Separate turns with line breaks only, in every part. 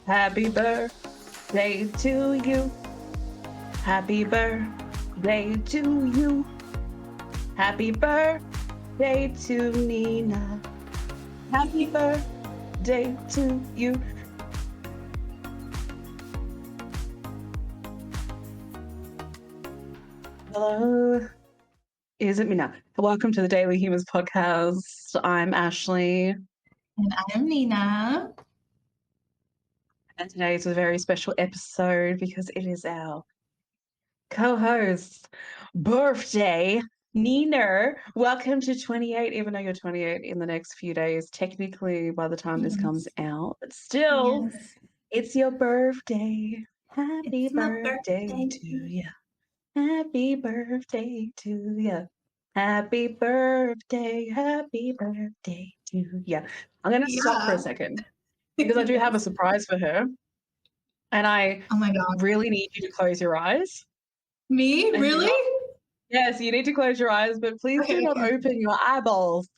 Happy birthday to you. Happy birthday to you. Happy birthday to Nina. Happy birthday to you. Hello. Is it me now? Welcome to the Daily Humans podcast. I'm Ashley.
And I'm Nina.
And today is a very special episode because it is our co-host's birthday. Nina, welcome to 28, even though you're 28 in the next few days, technically by the time this comes out, but still, it's your birthday. Happy birthday to you. Happy birthday to you. Happy birthday to you. I'm going to stop for a second because I do have a surprise for her. And I really need you to close your eyes.
Me? Really?
Yes, you need to close your eyes, but please do not open your eyeballs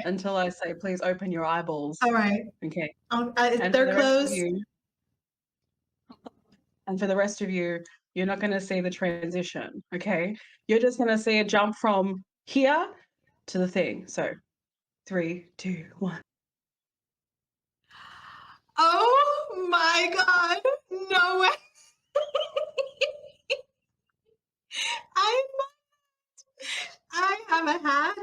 until I say, please open your eyeballs.
All right.
Okay.
They're closed.
And for the rest of you, you're not going to see the transition, okay? You're just going to see it jump from here to the thing. So 3, 2, 1.
Oh my God. No way. I have a hat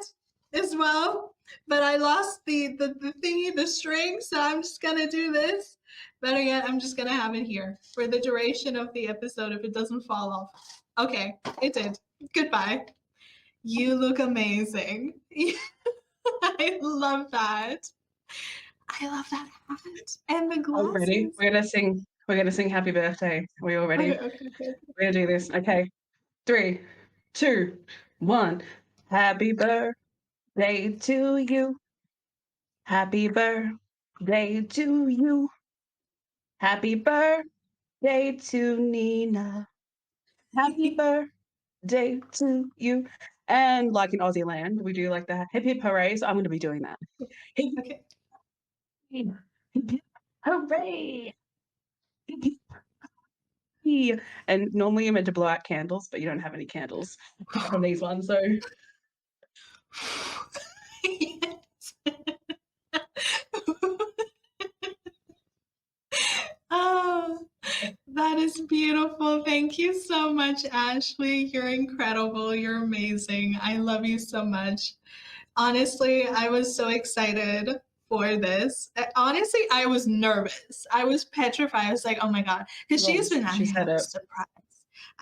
as well, but I lost the thingy, the string, so I'm just going to do this. Better yet, I'm just going to have it here for the duration of the episode if it doesn't fall off. Okay, it did. Goodbye. You look amazing. I love that. I love that hat and the glasses.
Are you ready? We're gonna sing Happy Birthday. Are we all ready?
Okay.
We're gonna do this. Okay. 3, 2, 1. Happy birthday to you. Happy birthday to you. Happy birthday to Nina. Happy birthday to you. And like in Aussie land, we do like the hip hip hooray. So I'm going to be doing that. Hip,
Okay.
hip, hip, hooray. Hip, hip. And normally you're meant to blow out candles, but you don't have any candles from these ones. So
Oh, that is beautiful. Thank you so much, Ashley. You're incredible. You're amazing. I love you so much. Honestly, I was so excited for this. Honestly, I was nervous. I was petrified. I was like, oh my God. Because she's been having a surprise.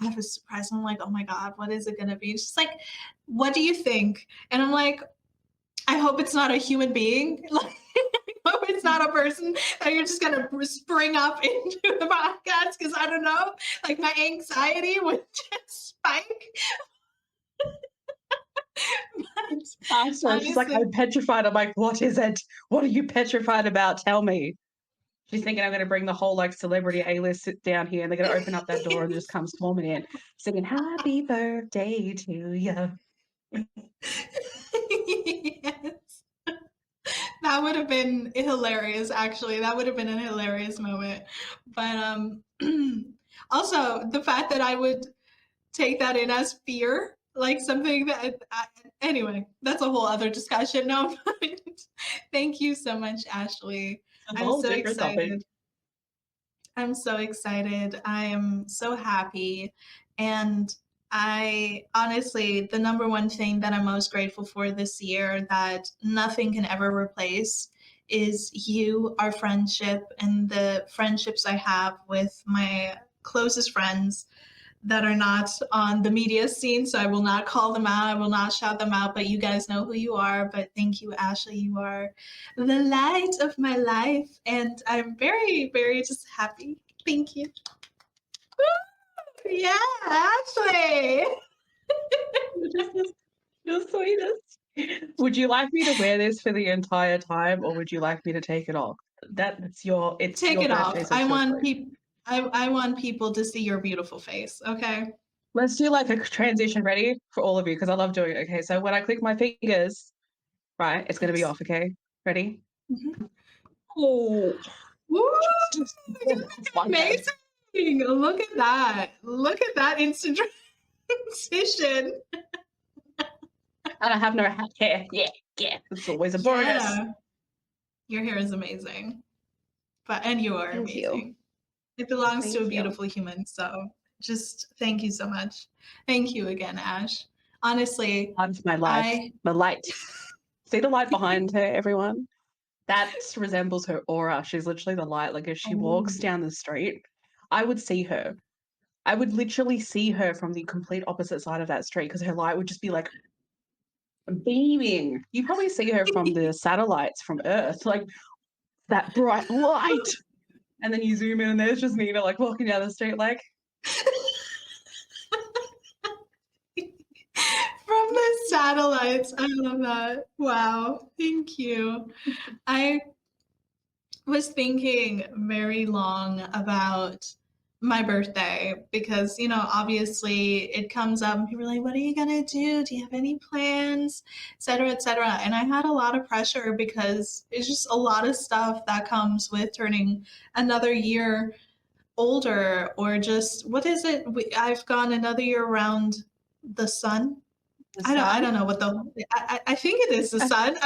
I have a surprise. I'm like, oh my God, what is it going to be? She's like, what do you think? And I'm like, I hope it's not a human being. Like, I hope it's not a person that you're just gonna spring up into the podcast because I don't know, like my anxiety would just spike.
She's like, I'm petrified. I'm like, what is it? What are you petrified about? Tell me. She's thinking I'm going to bring the whole like celebrity A-list sit down here and they're going to open up that door and just come swarming in singing happy birthday to you.
Yes. That would have been hilarious, actually. That would have been a hilarious moment. But also the fact that I would take that in as fear, like something that anyway, that's a whole other discussion. No, but thank you so much, Ashley. I'm so excited. I'm so excited. I am so happy. And I honestly, the number one thing that I'm most grateful for this year that nothing can ever replace is you, our friendship, and the friendships I have with my closest friends that are not on the media scene. So I will not call them out. I will not shout them out, but you guys know who you are. But thank you, Ashley. You are the light of my life. And I'm very, very just happy. Thank you. Woo! Yeah, Ashley.
You're the sweetest. Would you like me to wear this for the entire time or would you like me to take it off? Take
it off. I want people to see your beautiful face, okay?
Let's do like a transition. Ready? For all of you, because I love doing it. Okay, so when I click my fingers, right, it's going to be off, okay? Ready?
Mm-hmm.
Oh,
Woo!
It's my bad.
Amazing! Look at that. Look at that instant transition.
And I have no hair. Yeah. It's always a bonus.
Yeah. Your hair is amazing. And you are
Thank you.
amazing. It belongs to
Thank
a
you.
beautiful human. So just thank you so much. Thank you again, Ash. Honestly,
That's my light. My light. See the light behind her, everyone? That resembles her aura. She's literally the light. Like as she walks
Oh.
down the street, I would see her. I would literally see her from the complete opposite side of that street because her light would just be like beaming. You probably see her from the satellites from Earth, like that bright light. And then you zoom in and there's just Nina like walking down the street like
From the satellites. I love that. Wow. Thank you. I was thinking very long about my birthday because, obviously it comes up and people are like, what are you going to do? Do you have any plans? Et cetera, et cetera. And I had a lot of pressure because it's just a lot of stuff that comes with turning another year older, or just, what is it? I've gone another year around the sun.
the
I
sun.
don't know what I think it is the sun.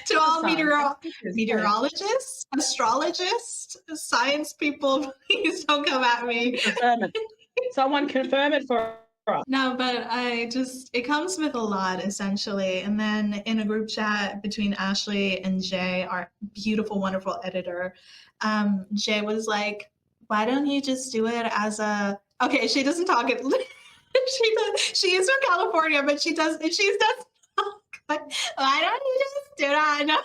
To all meteorologists, astrologists, science people, please don't come at me.
Confirm it. Someone confirm it for us.
No, but it comes with a lot essentially. And then in a group chat between Ashley and Jay, our beautiful, wonderful editor, Jay was like, why don't you just do it as a, okay, she doesn't talk it. She is from California, but she does why don't you just do that?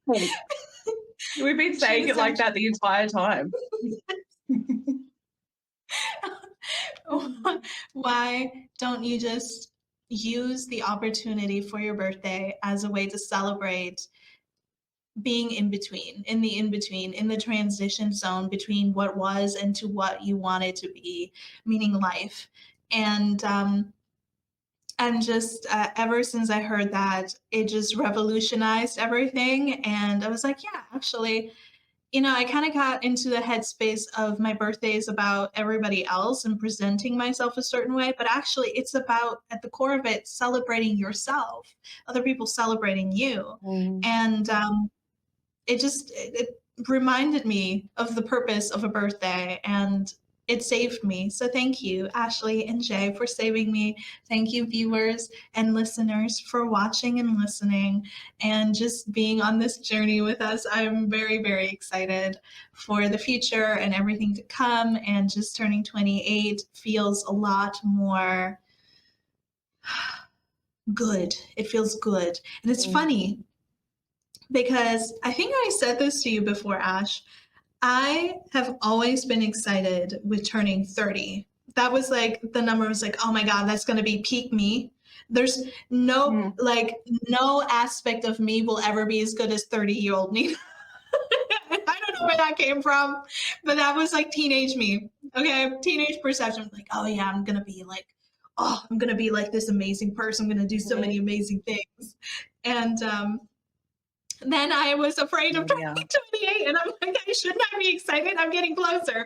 No.
We've been saying it like that the entire time.
Why don't you just use the opportunity for your birthday as a way to celebrate being in between, in the transition zone between what was and to what you wanted to be, meaning life. And just ever since I heard that, it just revolutionized everything. And I was like, yeah, actually, I kind of got into the headspace of my birthdays about everybody else and presenting myself a certain way. But actually, it's about, at the core of it, celebrating yourself, other people celebrating you. And it reminded me of the purpose of a birthday, and it saved me. So thank you, Ashley and Jay, for saving me. Thank you, viewers and listeners, for watching and listening and just being on this journey with us. I'm very, very excited for the future and everything to come. And just turning 28 feels a lot more good. It feels good. And it's funny because I think I said this to you before, Ash. I have always been excited with turning 30. That was like, the number was like, oh my God, that's going to be peak me. There's no aspect of me will ever be as good as 30-year-old me. I don't know where that came from, but that was like teenage me. Okay. Teenage perception. Like, oh yeah, I'm going to be like this amazing person. I'm going to do so many amazing things. And, then I was afraid of turning 28, and I'm like, I should not be excited. I'm getting closer.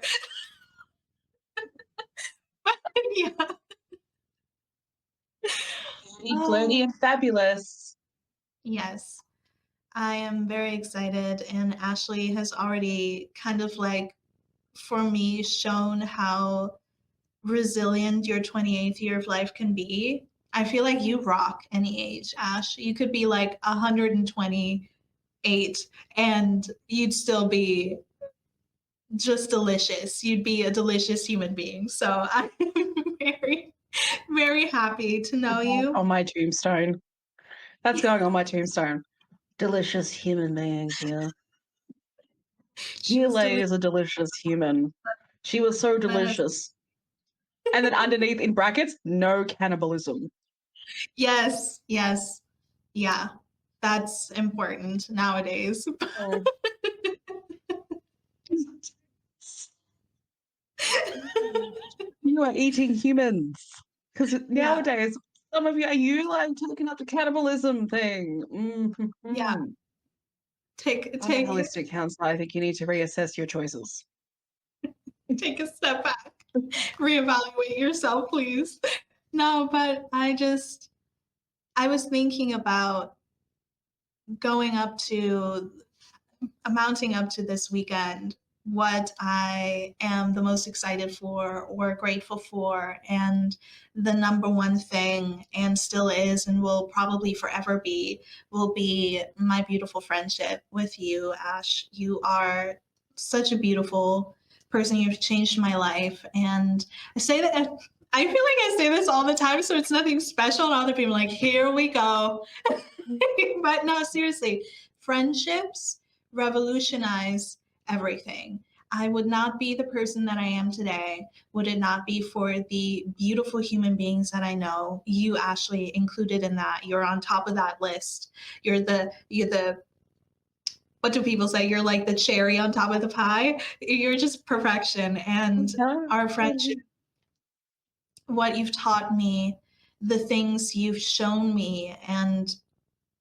But yeah.
Flirty and fabulous.
Yes. I am very excited, and Ashley has already kind of like, for me, shown how resilient your 28th year of life can be. I feel like you rock any age, Ash. You could be like 128 and you'd still be just delicious. You'd be a delicious human being. So I'm very, very happy to know you.
On my tombstone. That's going on my tombstone. Delicious human being here. Gila is a delicious human. She was so delicious. And then underneath in brackets, no cannibalism.
Yes. Yeah. That's important nowadays.
Oh. You are eating humans. Because nowadays, some of you, are you like taking up the cannibalism thing?
Yeah.
I'm a
take
holistic counselor. I think you need to reassess your choices.
take a step back, reevaluate yourself, please. No, but I was thinking about going up to amounting up to this weekend, what I am the most excited for or grateful for. And the number one thing, and still is, and will probably forever be, will be my beautiful friendship with you, Ash. You are such a beautiful person. You've changed my life. And I say that. I feel like I say this all the time, so it's nothing special. And other people are like, here we go. But no, seriously, friendships revolutionize everything. I would not be the person that I am today would it not be for the beautiful human beings that I know. You, Ashley, included in that. You're on top of that list. You're the what do people say? You're like the cherry on top of the pie. You're just perfection. And
No.
our friendship, what you've taught me, the things you've shown me, and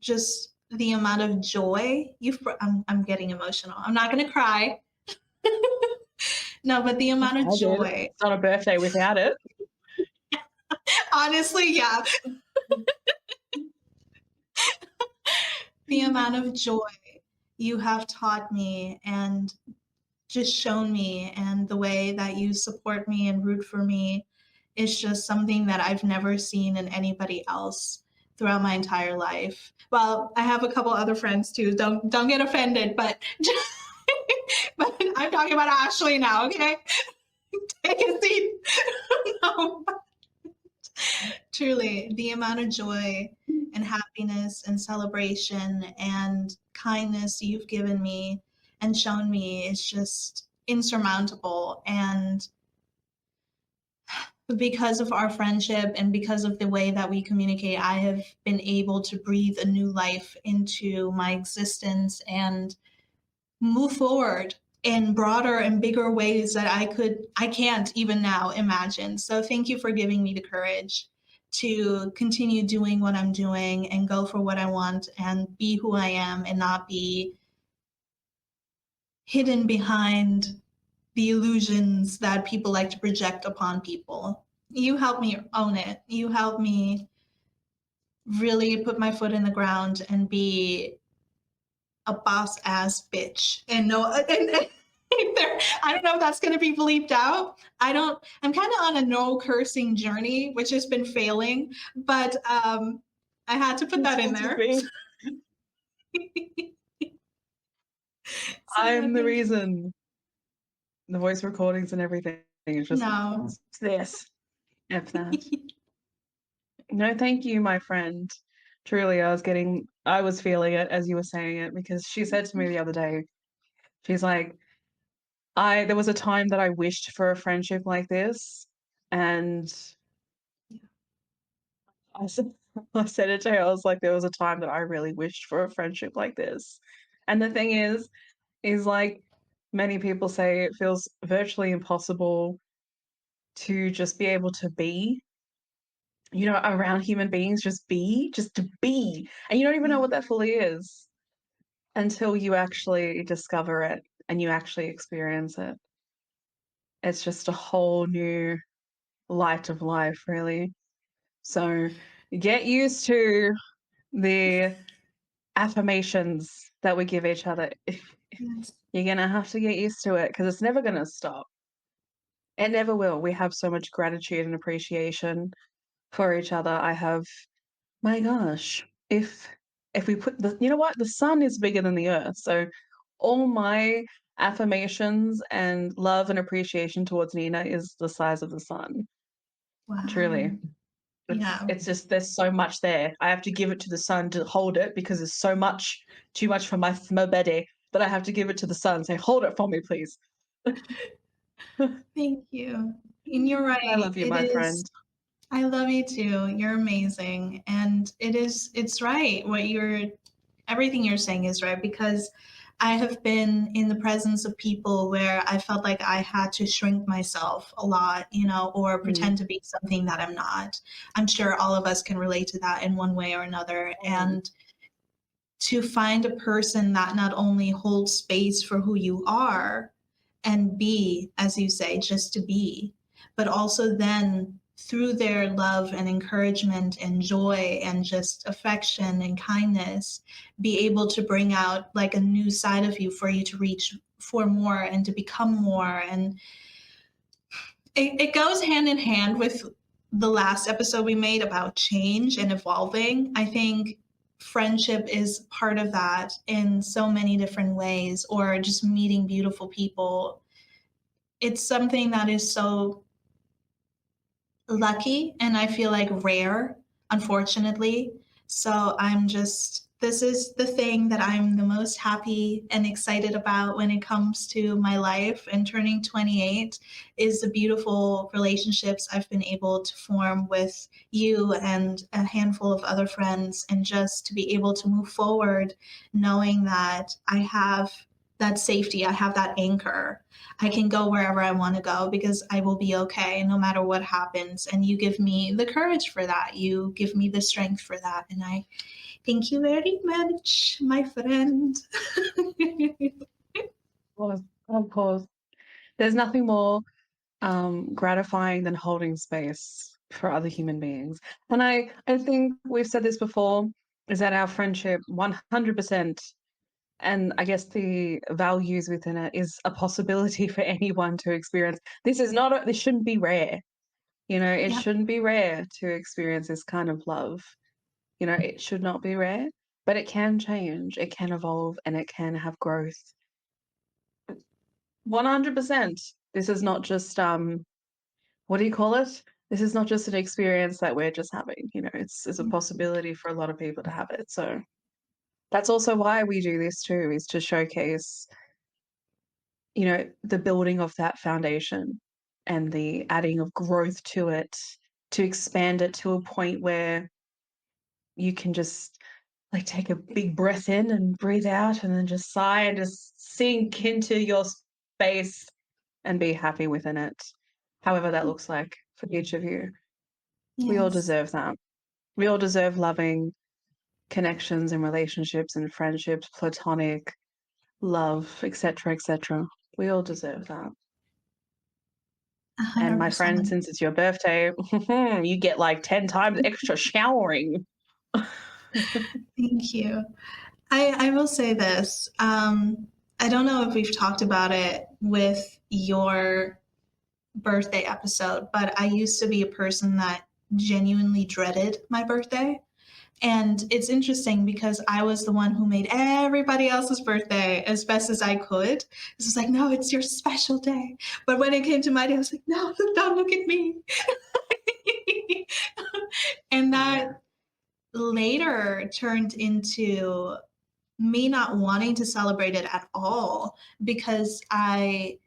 just the amount of joy you've I'm getting emotional. I'm not going to cry. No, but the amount of
I did.
joy.
It's not a birthday without it.
Honestly, yeah. The amount of joy you have taught me and just shown me, and the way that you support me and root for me is just something that I've never seen in anybody else throughout my entire life. Well, I have a couple other friends too. Don't get offended, but but I'm talking about Ashley now, okay? Take a seat. No, truly, the amount of joy and happiness and celebration and kindness you've given me and shown me is just insurmountable. And because of our friendship and because of the way that we communicate, I have been able to breathe a new life into my existence and move forward in broader and bigger ways that I can't even now imagine. So thank you for giving me the courage to continue doing what I'm doing and go for what I want and be who I am and not be hidden behind the illusions that people like to project upon people. You helped me own it. You helped me really put my foot in the ground and be a boss ass bitch. And no, I don't know if that's going to be bleeped out. I'm kind of on a no cursing journey, which has been failing, but I had to put that in there. So yeah,
I'm the
thank you.
reason. The voice recordings and everything. It's just
No.
it's this, F that. No, thank you, my friend. Truly, I was feeling it as you were saying it because she said to me the other day, she's like, there was a time that I wished for a friendship like this, and I said, I said it to her. I was like, there was a time that I really wished for a friendship like this, and the thing is like many people say, it feels virtually impossible to just be able to be, around human beings, just to be. And you don't even know what that fully is until you actually discover it and you actually experience it. It's just a whole new light of life, really. So get used to the affirmations that we give each other.
Yes.
You're going to have to get used to it because it's never going to stop. It never will. We have so much gratitude and appreciation for each other. My gosh, if we put you know what? The sun is bigger than the earth. So all my affirmations and love and appreciation towards Nina is the size of the sun.
Wow.
Truly.
Yeah.
It's just there's so much there. I have to give it to the sun to hold it because there's so much, too much for my body that I have to give it to the sun. Say, hold it for me, please.
Thank you. And you're right.
I love you,
It
my
is.
friend.
I love you too. You're amazing. And it's right. Everything you're saying is right, because I have been in the presence of people where I felt like I had to shrink myself a lot, or
Mm.
pretend to be something that I'm not. I'm sure all of us can relate to that in one way or another.
Mm.
And to find a person that not only holds space for who you are and be, as you say, just to be, but also then through their love and encouragement and joy and just affection and kindness, be able to bring out like a new side of you for you to reach for more and to become more. And it goes hand in hand with the last episode we made about change and evolving. I think friendship is part of that in so many different ways, or just meeting beautiful people. It's something that is so lucky and I feel like rare, unfortunately. So this is the thing that I'm the most happy and excited about when it comes to my life. And turning 28 is the beautiful relationships I've been able to form with you and a handful of other friends, and just to be able to move forward knowing that I have that safety, I have that anchor. I can go wherever I want to go because I will be okay no matter what happens. And you give me the courage for that. You give me the strength for that. And I thank you very much, my friend.
Of course. There's nothing more gratifying than holding space for other human beings. And I think we've said this before, is that our friendship 100%, and I guess the values within it, is a possibility for anyone to experience. This shouldn't be rare. It
Yeah.
shouldn't be rare to experience this kind of love. It should not be rare, but it can change, it can evolve, and it can have growth. 100%. This is not just what do you call it? This is not just an experience that we're just having. It's a possibility for a lot of people to have it. So that's also why we do this too, is to showcase, the building of that foundation and the adding of growth to it, to expand it to a point where you can just like take a big breath in and breathe out and then just sigh and just sink into your space and be happy within it, however that looks like for each of you. We all
Yes.
deserve that. We all deserve loving connections and relationships and friendships, platonic love, etc., etc. We all deserve that. And my friend,
100%.
since it's your birthday, you get like 10 times extra showering.
Thank you. I will say this. I don't know if we've talked about it with your birthday episode, but I used to be a person that genuinely dreaded my birthday. And it's interesting because I was the one who made everybody else's birthday as best as I could. This was like, no, it's your special day. But when it came to my day, I was like, no, don't look at me. And that later turned into me not wanting to celebrate it at all because I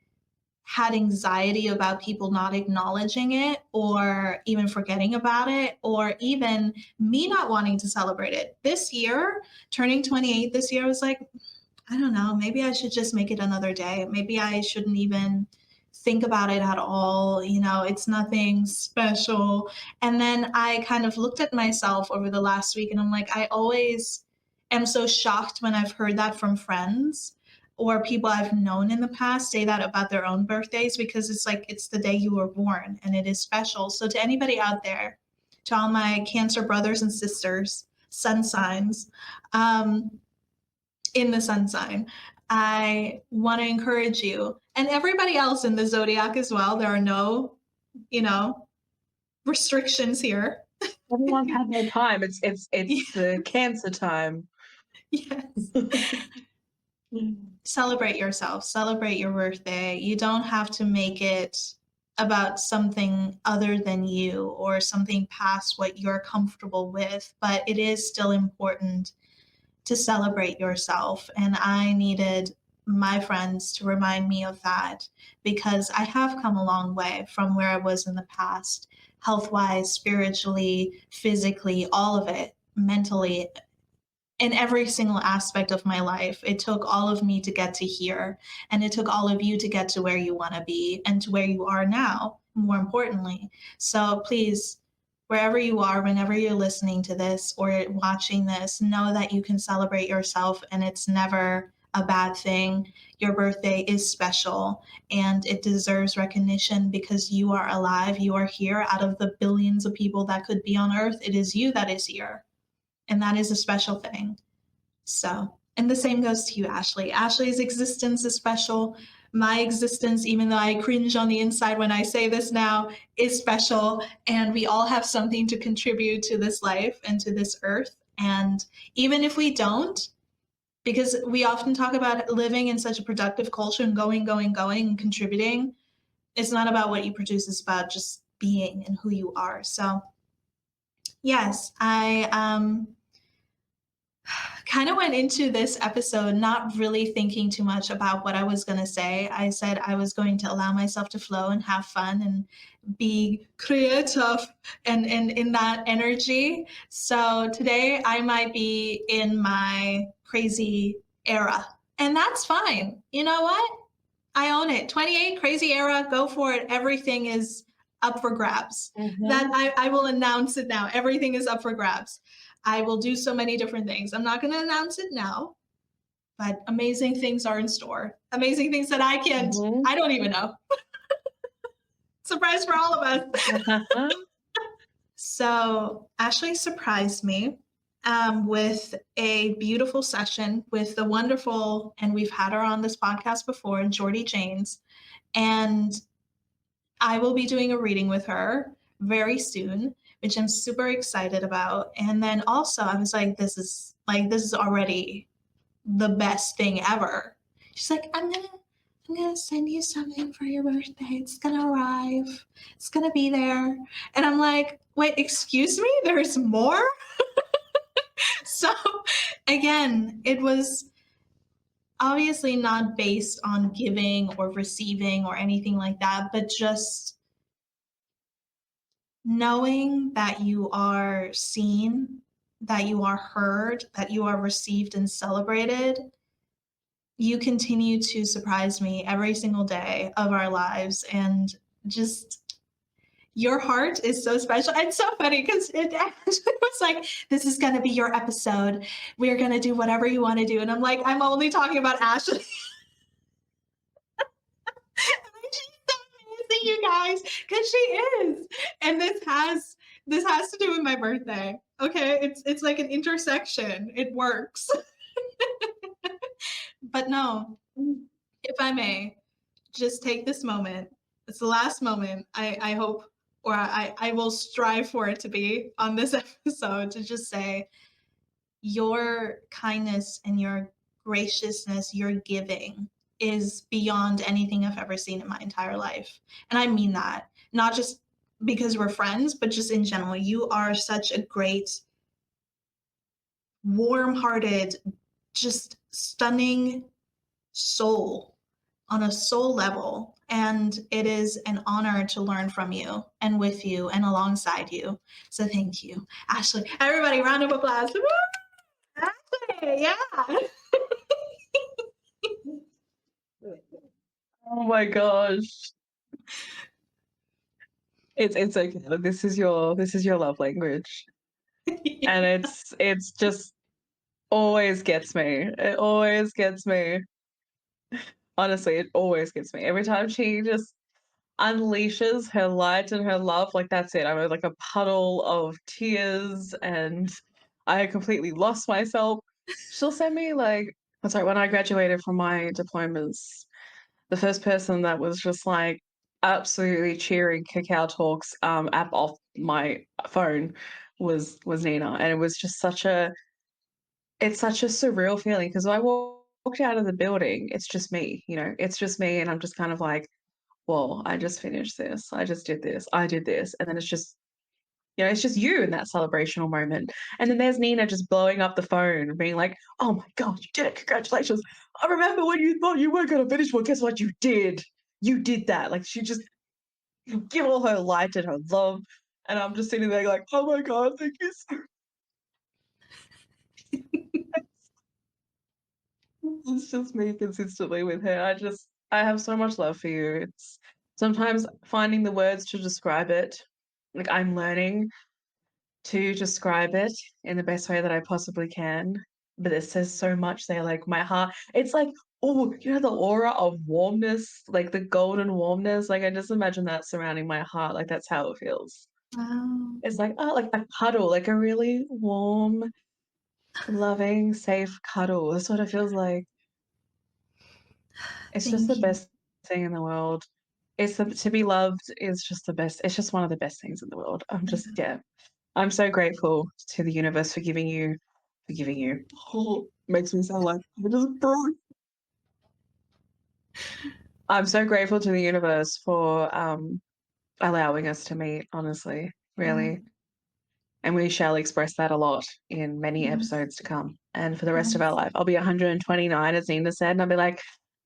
had anxiety about people not acknowledging it or even forgetting about it, or even me not wanting to celebrate it. This year, turning 28 this year, I was like, I don't know, maybe I should just make it another day. Maybe I shouldn't even think about it at all. It's nothing special. And then I kind of looked at myself over the last week and I'm like, I always am so shocked when I've heard that from friends or people I've known in the past say that about their own birthdays, because it's like it's the day you were born and it is special. So to anybody out there, to all my Cancer brothers and sisters, sun signs, in the sun sign, I want to encourage you and everybody else in the zodiac as well. There are no, you know, restrictions here.
Everyone's had their time. It's the Cancer time.
Yes. Celebrate yourself, celebrate your birthday. You don't have to make it about something other than you or something past what you're comfortable with, but it is still important to celebrate yourself. And I needed my friends to remind me of that because I have come a long way from where I was in the past, health wise, spiritually, physically, all of it, mentally, in every single aspect of my life. It took all of me to get to here, and it took all of you to get to where you want to be and to where you are now, more importantly. So please wherever you are, whenever you're listening to this or watching this, know that you can celebrate yourself and it's never a bad thing. Your birthday is special and it deserves recognition because you are alive. You are here out of the billions of people that could be on earth. It is you that is here. And that is a special thing. So, and the same goes to you, Ashley. Ashley's existence is special. My existence, even though I cringe on the inside when I say this now, is special. And we all have something to contribute to this life and to this earth. And even if we don't, because we often talk about living in such a productive culture and going, and contributing. It's not about what you produce, it's about just being and who you are. So, yes, I kind of went into this episode not really thinking too much about what I was going to say. I said I was going to allow myself to flow and have fun and be creative and in that energy. So today I might be in my crazy era, and that's fine. You know what? I own it. 28 crazy era, go for it. Everything is up for grabs. That I will announce it now. Everything is up for grabs. I will do so many different things. I'm not going to announce it now, but amazing things are in store. Amazing things that I don't even know. Surprise for all of us. So Ashley surprised me with a beautiful session with the wonderful, and we've had her on this podcast before, Jordy Janes. And I will be doing a reading with her very soon, which I'm super excited about. And then also I was like, this is already the best thing ever. She's like, I'm gonna send you something for your birthday. It's gonna arrive. It's gonna be there. And I'm like, wait, excuse me? There's more? So again, it was obviously not based on giving or receiving or anything like that, but just knowing that you are seen, that you are heard, that you are received and celebrated. You continue to surprise me every single day of our lives, and just your heart is so special. It's so funny because it actually was like, this is going to be your episode. We're going to do whatever you want to do. And I'm like, I'm only talking about Ashley. She's so amazing, you guys, because she is. And this has to do with my birthday. Okay, it's like an intersection. It works. But no, if I may, just take this moment. It's the last moment I hope, or I will strive for it to be on this episode, to just say your kindness and your graciousness, your giving is beyond anything I've ever seen in my entire life. And I mean that, not just because we're friends, but just in general. You are such a great, warm-hearted, just stunning soul on a soul level. And it is an honor to learn from you and with you and alongside you. So thank you, Ashley. Everybody, round of applause. Woo! Ashley, yeah.
Oh my gosh. It's okay. This is your love language. And it's just always gets me. It always gets me. Honestly, it always gets me. Every time she just unleashes her light and her love, like that's it. I'm like a puddle of tears and I completely lost myself. She'll send me like, I'm sorry, when I graduated from my diplomas, the first person that was just like absolutely cheering cacao talks app off my phone was Nina. And it was just it's such a surreal feeling because I walked out of the building, it's just me, it's just me. And I'm just kind of like, well, I just finished this. I just did this. I did this. And then it's just you in that celebrational moment. And then there's Nina just blowing up the phone, being like, oh my God, you did it. Congratulations. I remember when you thought you weren't going to finish. Well, guess what? You did. You did that. Like she just give all her light and her love. And I'm just sitting there like, oh my God, thank you so It's just me consistently with her. I have so much love for you. It's sometimes finding the words to describe it. Like I'm learning. to describe it in the best way that I possibly can, but it says so much there. Like my heart, it's like, oh, you know, the aura of warmness, like the golden warmness. Like I just imagine that surrounding my heart. Like that's how it feels.
Wow.
It's like, oh, like a cuddle, like a really warm, loving, safe cuddle. That's what it feels like. It's just the
Thank you.
best thing in the world. To be loved is just the best. It's just one of the best things in the world. Yeah. I'm so grateful to the universe for giving you. Oh, makes me sound like I just broke. I'm so grateful to the universe for allowing us to meet, honestly,
Yeah.
really. And we shall express that a lot in many
Yes.
episodes to come and for the rest of our
Yes.
life. I'll be 129, as Nina said, and I'll be like,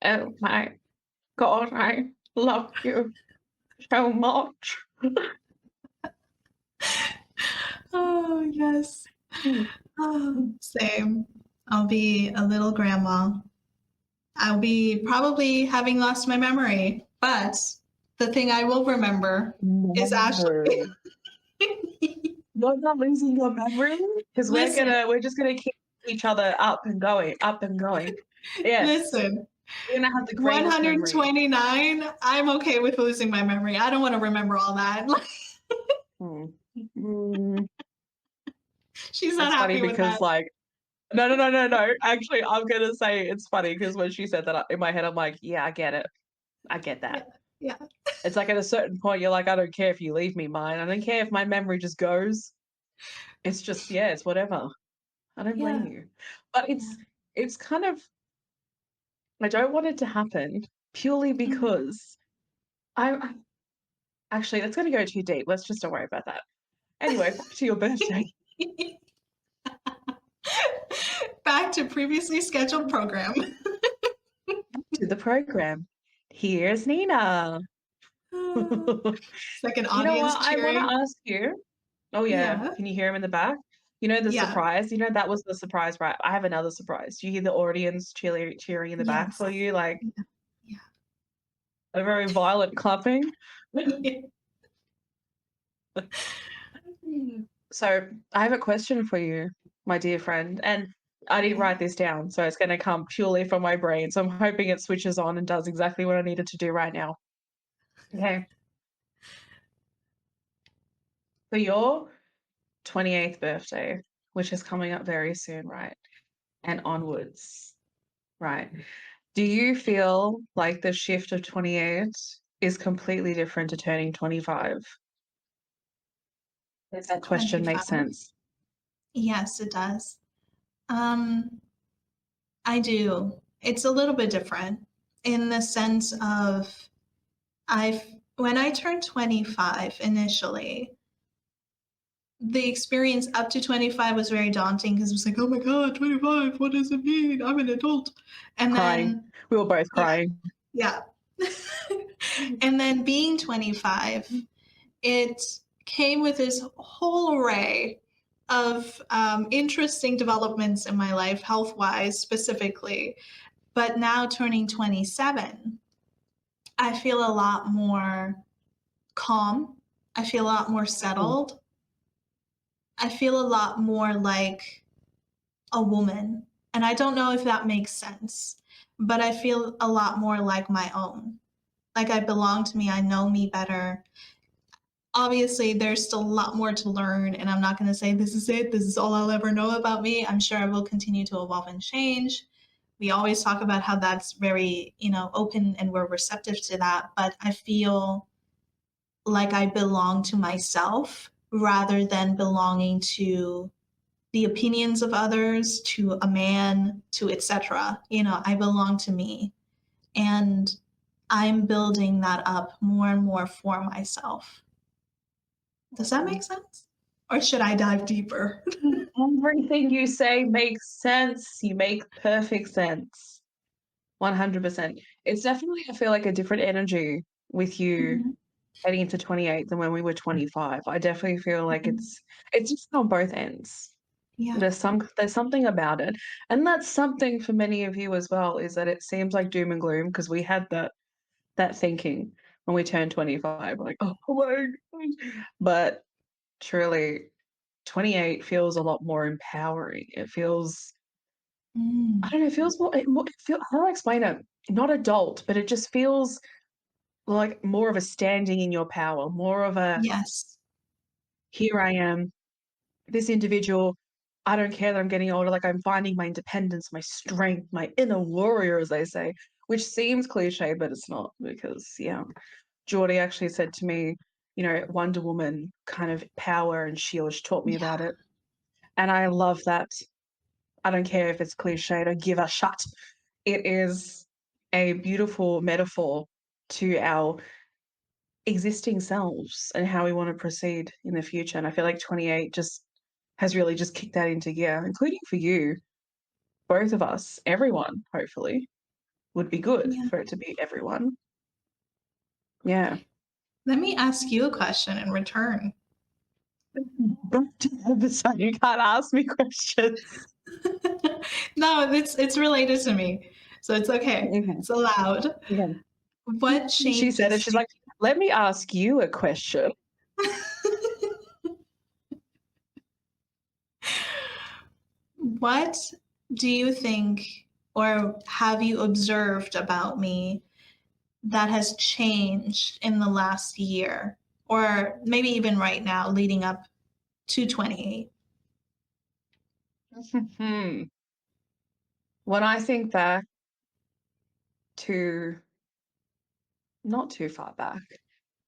oh my God, I love you so much.
Oh, yes. Oh, same. I'll be a little grandma. I'll be probably having lost my memory, but the thing I will remember is Ashley.
No. You're not losing your memory because
Listen,
we're just gonna keep each other up and going, up and going. Yes,
listen.
we're gonna have the greatest memory.
129, I'm okay with losing my memory. I don't want to remember all that.
Hmm. Mm,
She's not
it's funny
happy with
because
that.
like no. Actually, I'm gonna say it's funny because when she said that in my head, I'm like, yeah, I get it. I get
Yeah.
that.
Yeah.
It's like at a certain point, you're like, I don't care if you leave me mine. I don't care if my memory just goes. It's just yeah, it's whatever. I don't blame
Yeah.
you. But
Yeah.
it's kind of I don't want it to happen purely
Mhm.
because I actually that's gonna go too deep. Let's just don't worry about that. Anyway, back to your birthday.
Back to previously scheduled program.
To the program. Here's Nina.
It's like an
You know
audience
what? I want to
cheering.
ask you. Oh yeah,
Yeah.
can you hear him in the back? You know the
Yeah.
surprise. You know that was the surprise, right? I have another surprise. Do you hear the audience cheering in the back for
Yes.
you, like
Yeah. Yeah.
a very violent clapping? So I have a question for you, my dear friend, and I didn't
Okay.
write this down, so it's going to come purely from my brain. So I'm hoping it switches on and does exactly what I needed to do right now. Okay. For your 28th birthday, which is coming up very soon, right? And onwards, right? Do you feel like the shift of 28 is completely different to turning 25? Does that question make
25.
sense?
Yes, it does. Um, I do. It's a little bit different in the sense of I've when I turned 25 initially, the experience up to 25 was very daunting because it was like, oh my God, 25, what does it mean? I'm an adult. And
Crying.
then,
We were both
yeah,
crying.
yeah. And then being 25, it came with this whole array of interesting developments in my life, health wise specifically. But now turning 27, I feel a lot more calm. I feel a lot more settled. I feel a lot more like a woman. And I don't know if that makes sense, but I feel a lot more like my own. Like I belong to me, I know me better. Obviously, there's still a lot more to learn, and I'm not going to say this is it, this is all I'll ever know about me. I'm sure I will continue to evolve and change. We always talk about how that's very, open and we're receptive to that, but I feel like I belong to myself rather than belonging to the opinions of others, to a man, to etc. I belong to me. And I'm building that up more and more for myself. Does that make sense? Or should I dive deeper?
Everything you say makes sense. You make perfect sense. 100%. It's definitely, I feel like a different energy with you
Mhm.
heading into 28 than when we were 25. I definitely feel like
Mhm.
it's just on both ends.
Yeah.
There's something about it. And that's something for many of you as well, is that it seems like doom and gloom because we had that thinking when we turned 25, like, oh my God. But truly 28 feels a lot more empowering. It feels, I
Mm.
don't know, it feels more how do I explain it? Not adult, but it just feels like more of a standing in your power, more of a,
Yes.
here I am, this individual. I don't care that I'm getting older. Like I'm finding my independence, my strength, my inner warrior, as they say, which seems cliche, but it's not because, yeah, Geordie actually said to me, Wonder Woman kind of power and shield. She taught me
Yeah.
about it. And I love that. I don't care if it's cliche, I don't give a shit. It is a beautiful metaphor to our existing selves and how we want to proceed in the future. And I feel like 28 just has really just kicked that into gear, including for you, both of us, everyone, hopefully, would be good
Yeah.
for it to be everyone. Yeah.
Let me ask you a question in return.
So you can't ask me questions.
No, it's related to me. So it's okay.
Okay.
It's allowed.
Okay.
What
She said it.
changes
She's
do
like, let me ask you a question.
What do you think or have you observed about me that has changed in the last year or maybe even right now leading up to 28?
When I think back to not too far back,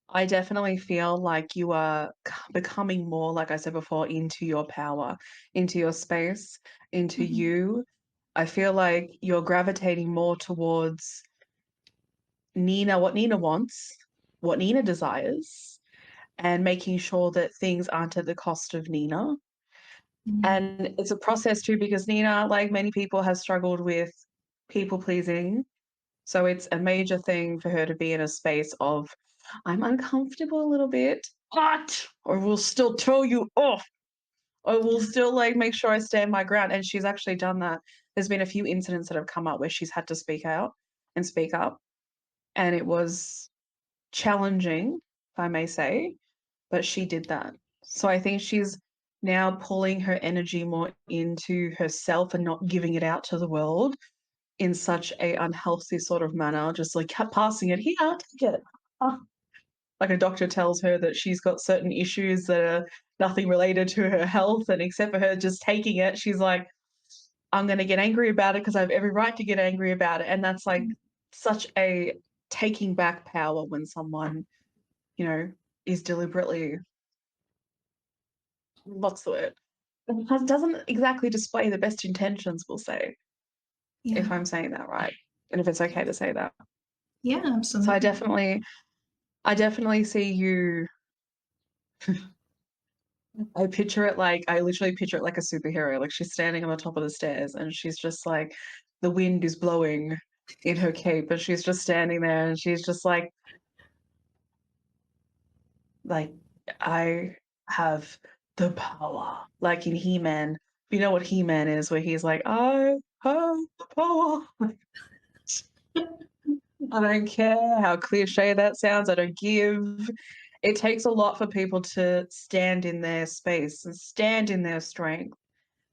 I definitely feel like you are becoming more, like I said before, into your power, into your space, into
Mhm.
you. I feel like you're gravitating more towards Nina, what Nina wants, what Nina desires, and making sure that things aren't at the cost of Nina.
Mm.
And it's a process too, because Nina, like many people, has struggled with people pleasing. So it's a major thing for her to be in a space of, I'm uncomfortable a little bit, but I will still tell you off. I will
Yeah.
still like make sure I stand my ground. And she's actually done that. There's been a few incidents that have come up where she's had to speak out and speak up. And it was challenging, if I may say, but she did that. So I think she's now pulling her energy more into herself and not giving it out to the world in such a unhealthy sort of manner, just like kept passing it, here, take it. Ah. Like a doctor tells her that she's got certain issues that are nothing related to her health, and except for her just taking it, she's like, I'm going to get angry about it because I have every right to get angry about it. And that's like such a taking back power when someone, you know, is deliberately, what's the word? Doesn't exactly display the best intentions, we'll say, if
Yeah.
I'm saying that right. And if it's okay to say that.
Yeah,
So
absolutely.
I definitely see you. I literally picture it like a superhero. Like she's standing on the top of the stairs and she's just like, the wind is blowing in her cape, and she's just standing there and she's just like, I have the power. Like in He-Man. You know what He-Man is, where he's like, I have the power. I don't care how cliche that sounds. I don't give. It takes a lot for people to stand in their space and stand in their strength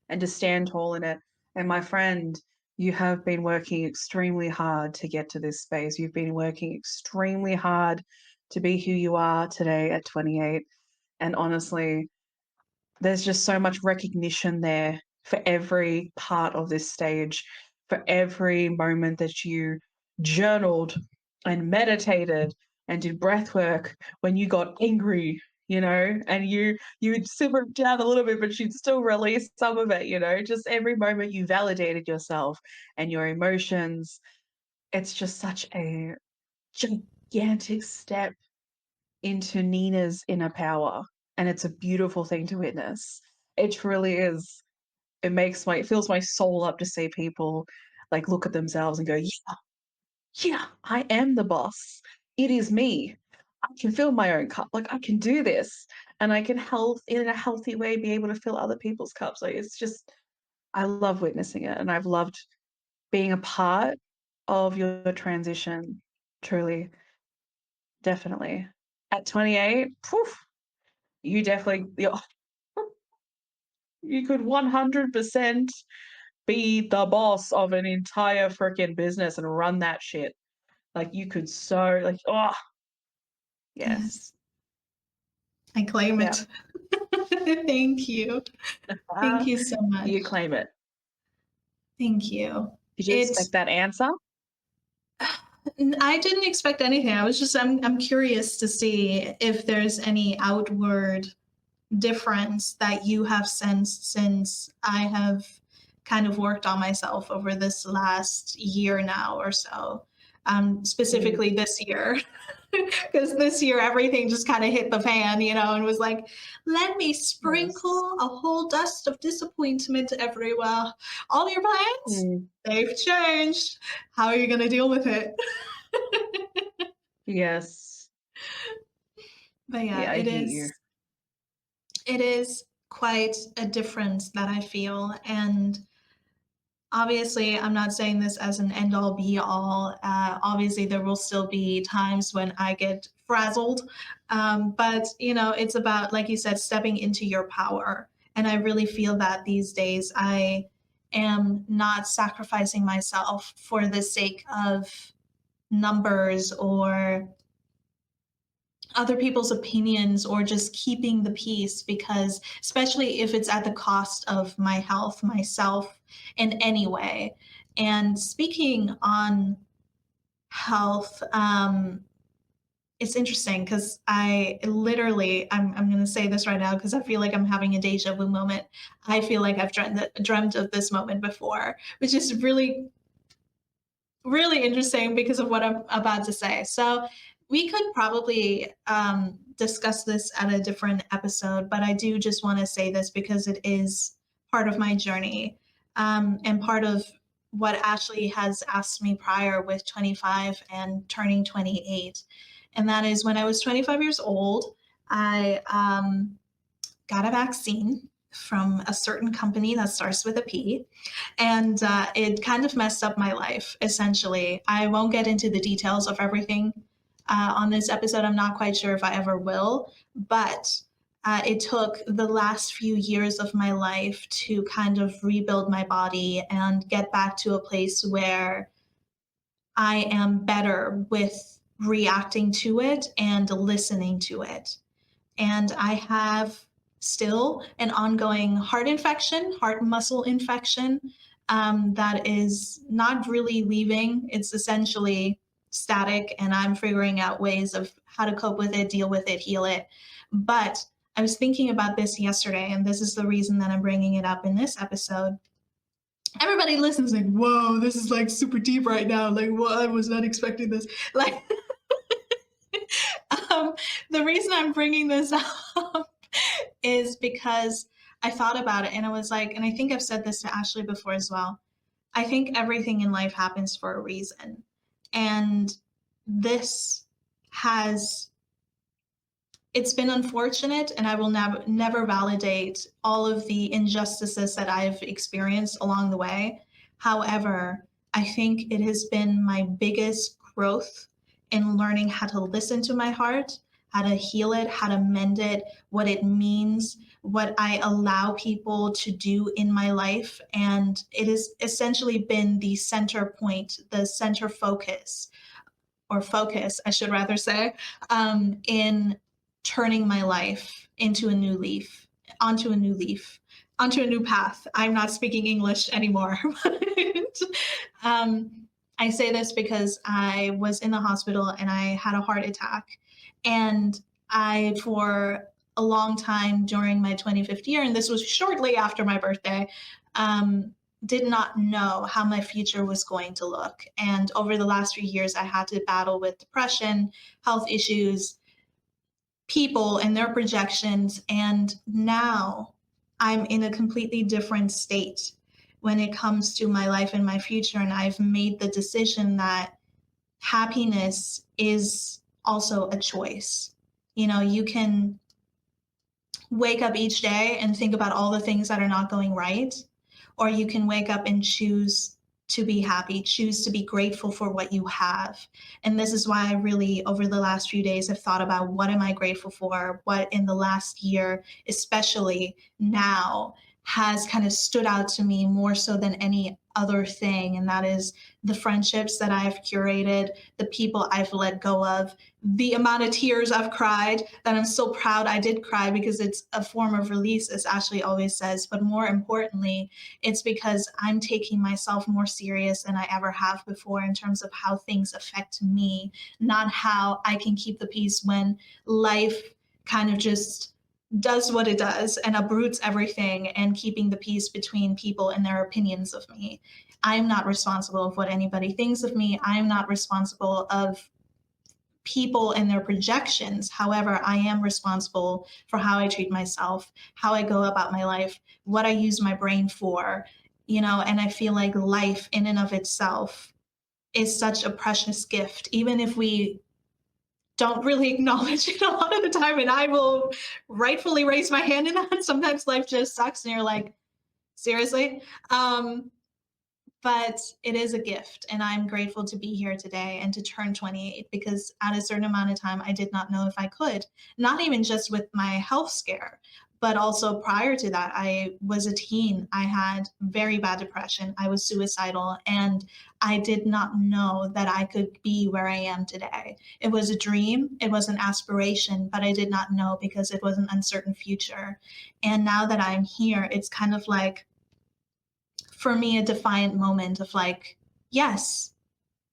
and to stand tall in it. And my friend, you have been working extremely hard to get to this space. You've been working extremely hard to be who you are today at 28. And honestly, there's just so much recognition there for every part of this stage, for every moment that you journaled and meditated and did breath work when you got angry, and you'd simmer it down a little bit, but you'd still release some of it, just every moment you validated yourself and your emotions. It's just such a gigantic step into Nina's inner power. And it's a beautiful thing to witness. It truly is. It fills my soul up to see people like look at themselves and go, yeah, yeah, I am the boss. It is me. I can fill my own cup. Like I can do this. And I can in a healthy way be able to fill other people's cups. Like it's just I love witnessing it. And I've loved being a part of your transition. Truly. Definitely. At 28, poof, you definitely You could 100% be the boss of an entire freaking business and run that shit. Like, you could so, like, oh,
Yes,
yes.
I claim
Yeah.
it. Thank you. Thank you so
You
much.
claim it.
Thank you.
Did you
It's
expect that answer?
I didn't expect anything. I'm curious to see if there's any outward difference that you have sensed since I have kind of worked on myself over this last year now or so.
Mm,
Specifically this year, because this year everything just kind of hit the fan, and was like, let me
yes.
sprinkle a whole dust of disappointment everywhere. All your plans,
Mm,
they've changed. How are you going to deal with it?
yes.
But yeah,
Yeah, I hear you.
it is quite a difference that I feel. And obviously, I'm not saying this as an end all be all. Obviously, there will still be times when I get frazzled. But, it's about, like you said, stepping into your power. And I really feel that these days I am not sacrificing myself for the sake of numbers or other people's opinions or just keeping the peace, because especially if it's at the cost of my health, myself, in any way. And speaking on health, it's interesting because I'm going to say this right now because I feel like I'm having a deja vu moment. I feel like I've dreamt of this moment before, which is really really interesting because of what I'm about to say. So we could probably discuss this at a different episode, but I do just want to say this because it is part of my journey, and part of what Ashley has asked me prior with 25 and turning 28. And that is when I was 25 years old, I got a vaccine from a certain company that starts with a P, and it kind of messed up my life, essentially. I won't get into the details of everything on this episode. I'm not quite sure if I ever will, but it took the last few years of my life to kind of rebuild my body and get back to a place where I am better with reacting to it and listening to it. And I have still an ongoing heart muscle infection, that is not really leaving. It's essentially static, and I'm figuring out ways of how to cope with it, deal with it, heal it. But I was thinking about this yesterday, and this is the reason that I'm bringing it up in this episode. Everybody listens like, whoa, this is like super deep right now. Like, what? I was not expecting this. Like, um, the reason I'm bringing this up is because I thought about it and I was like, and I think I've said this to Ashley before as well. I think everything in life happens for a reason. And this has it's been unfortunate, and I will never validate all of the injustices that I've experienced along the way. However, I think it has been my biggest growth in learning how to listen to my heart, how to heal it, how to mend it, what it means, what I allow people to do in my life. And it has essentially been the center point, the center focus, or focus, I should rather say, in turning my life into a new leaf, onto a new leaf, onto a new path. I'm not speaking English anymore. But, I say this because I was in the hospital and I had a heart attack. And for a long time during my 25th year, and this was shortly after my birthday, um, did not know how my future was going to look. And over the last few years, I had to battle with depression, health issues, people and their projections. And now I'm in a completely different state when it comes to my life and my future. And I've made the decision that happiness is also a choice. You can wake up each day and think about all the things that are not going right, or you can wake up and choose to be happy, choose to be grateful for what you have. And this is why I really, over the last few days, have thought about what am I grateful for? What in the last year, especially now, has kind of stood out to me more so than any other thing. And that is the friendships that I've curated, the people I've let go of, the amount of tears I've cried that I'm so proud I did cry because it's a form of release, as Ashley always says. But more importantly, it's because I'm taking myself more serious than I ever have before in terms of how things affect me, not how I can keep the peace when life kind of just does what it does and uproots everything and keeping the peace between people and their opinions of me. I'm not responsible of what anybody thinks of me. I'm not responsible of people and their projections. However, I am responsible for how I treat myself, how I go about my life, what I use my brain for, and I feel like life in and of itself is such a precious gift, even if we don't really acknowledge it a lot of the time. And I will rightfully raise my hand in that. Sometimes life just sucks and you're like, seriously? But it is a gift. And I'm grateful to be here today and to turn 28 because at a certain amount of time, I did not know if I could, not even just with my health scare, but also prior to that, I was a teen. I had very bad depression. I was suicidal and I did not know that I could be where I am today. It was a dream, it was an aspiration, but I did not know because it was an uncertain future. And now that I'm here, it's kind of like, for me, a defiant moment of like, yes,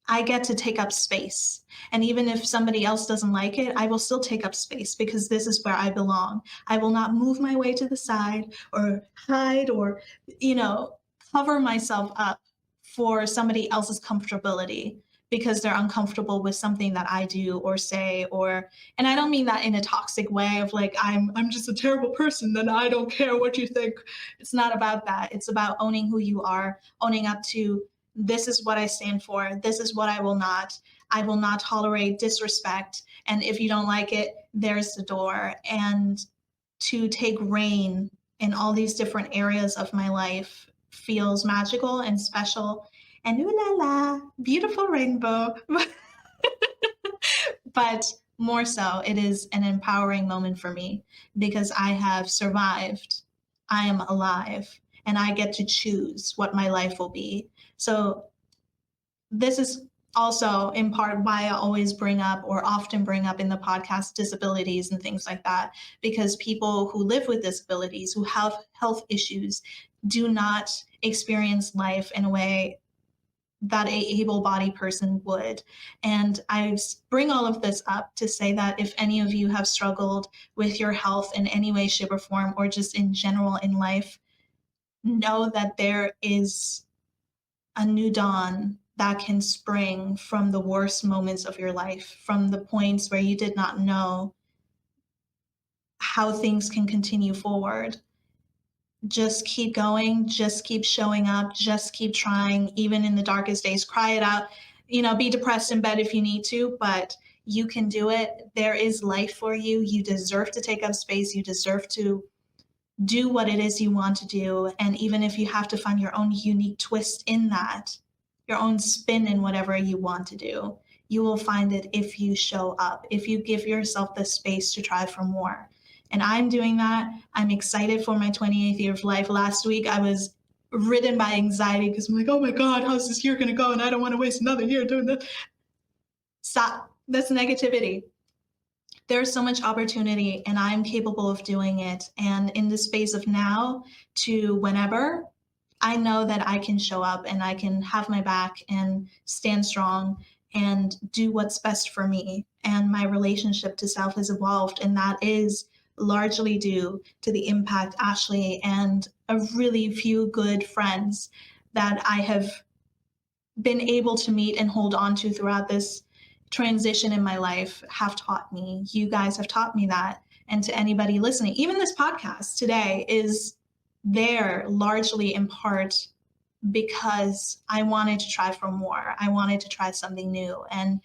I get to take up space. And even if somebody else doesn't like it, I will still take up space because this is where I belong. I will not move my way to the side or hide or, you know, cover myself up for somebody else's comfortability because they're uncomfortable with something that I do or say or and I don't mean that in a toxic way of like I'm just a terrible person and I don't care what you think. It's not about that. It's about owning who you are, owning up to this is what I stand for. This is what I will not. I will not tolerate disrespect. And if you don't like it, there's the door. And to take reign in all these different areas of my life feels magical and special. And ooh la la, beautiful rainbow. But more so, it is an empowering moment for me because I have survived. I am alive and I get to choose what my life will be. So this is also in part why I always bring up or often bring up in the podcast disabilities and things like that, because people who live with disabilities, who have health issues, do not experience life in a way that a able-bodied person would. And I bring all of this up to say that if any of you have struggled with your health in any way, shape, or form, or just in general in life, know that there is a new dawn that can spring from the worst moments of your life, from the points where you did not know how things can continue forward. Just keep going, just keep showing up, just keep trying, even in the darkest days. Cry it out, be depressed in bed if you need to, but you can do it. There is life for you. You deserve to take up space. You deserve to do what it is you want to do. And even if you have to find your own unique twist in that, your own spin in whatever you want to do, you will find it if you show up, if you give yourself the space to try for more. And I'm doing that. I'm excited for my 28th year of life. Last week, I was ridden by anxiety because I'm like, oh my God, how's this year going to go? And I don't want to waste another year doing this. Stop. That's negativity. There's so much opportunity and I'm capable of doing it. And in the space of now to whenever, I know that I can show up and I can have my back and stand strong and do what's best for me. And my relationship to self has evolved. And that is largely due to the impact Ashley and a really few good friends that I have been able to meet and hold on to throughout this transition in my life have taught me. You guys have taught me that. And to anybody listening, even this podcast today is there largely in part because I wanted to try for more. I wanted to try something new. And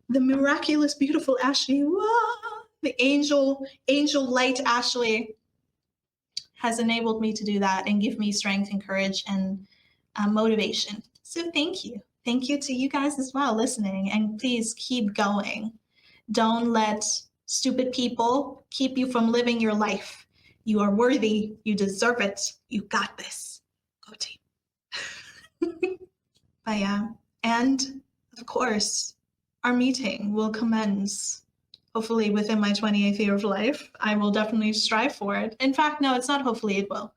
the miraculous, beautiful Ashley, whoa, the angel light Ashley has enabled me to do that and give me strength and courage and motivation. So thank you. Thank you to you guys as well listening. And please keep going. Don't let stupid people keep you from living your life. You are worthy. You deserve it. You got this. Go team. But yeah. And of course, our meeting will commence hopefully within my 28th year of life. I will definitely strive for it. In fact, no, it's not hopefully, it will.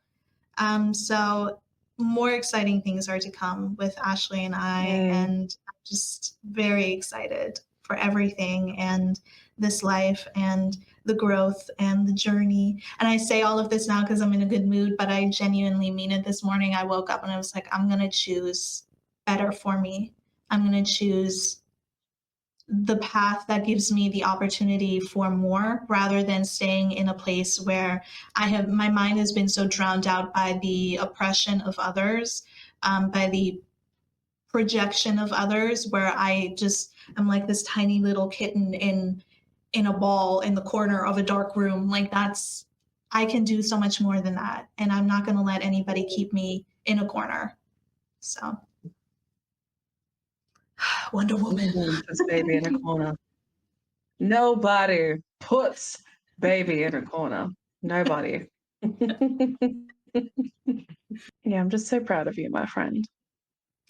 So more exciting things are to come with Ashley and I, and I'm just very excited for everything and this life and the growth and the journey. And I say all of this now because I'm in a good mood, but I genuinely mean it. This morning I woke up and I was like, I'm going to choose better for me. I'm going to choose the path that gives me the opportunity for more rather than staying in a place where my mind has been so drowned out by the oppression of others, by the projection of others, where I'm like this tiny little kitten in a ball in the corner of a dark room. Like I can do so much more than that, and I'm not going to let anybody keep me in a corner. So Wonder Woman.
Puts baby in a corner. Nobody puts baby in a corner. Nobody. Yeah, I'm just so proud of you, my friend.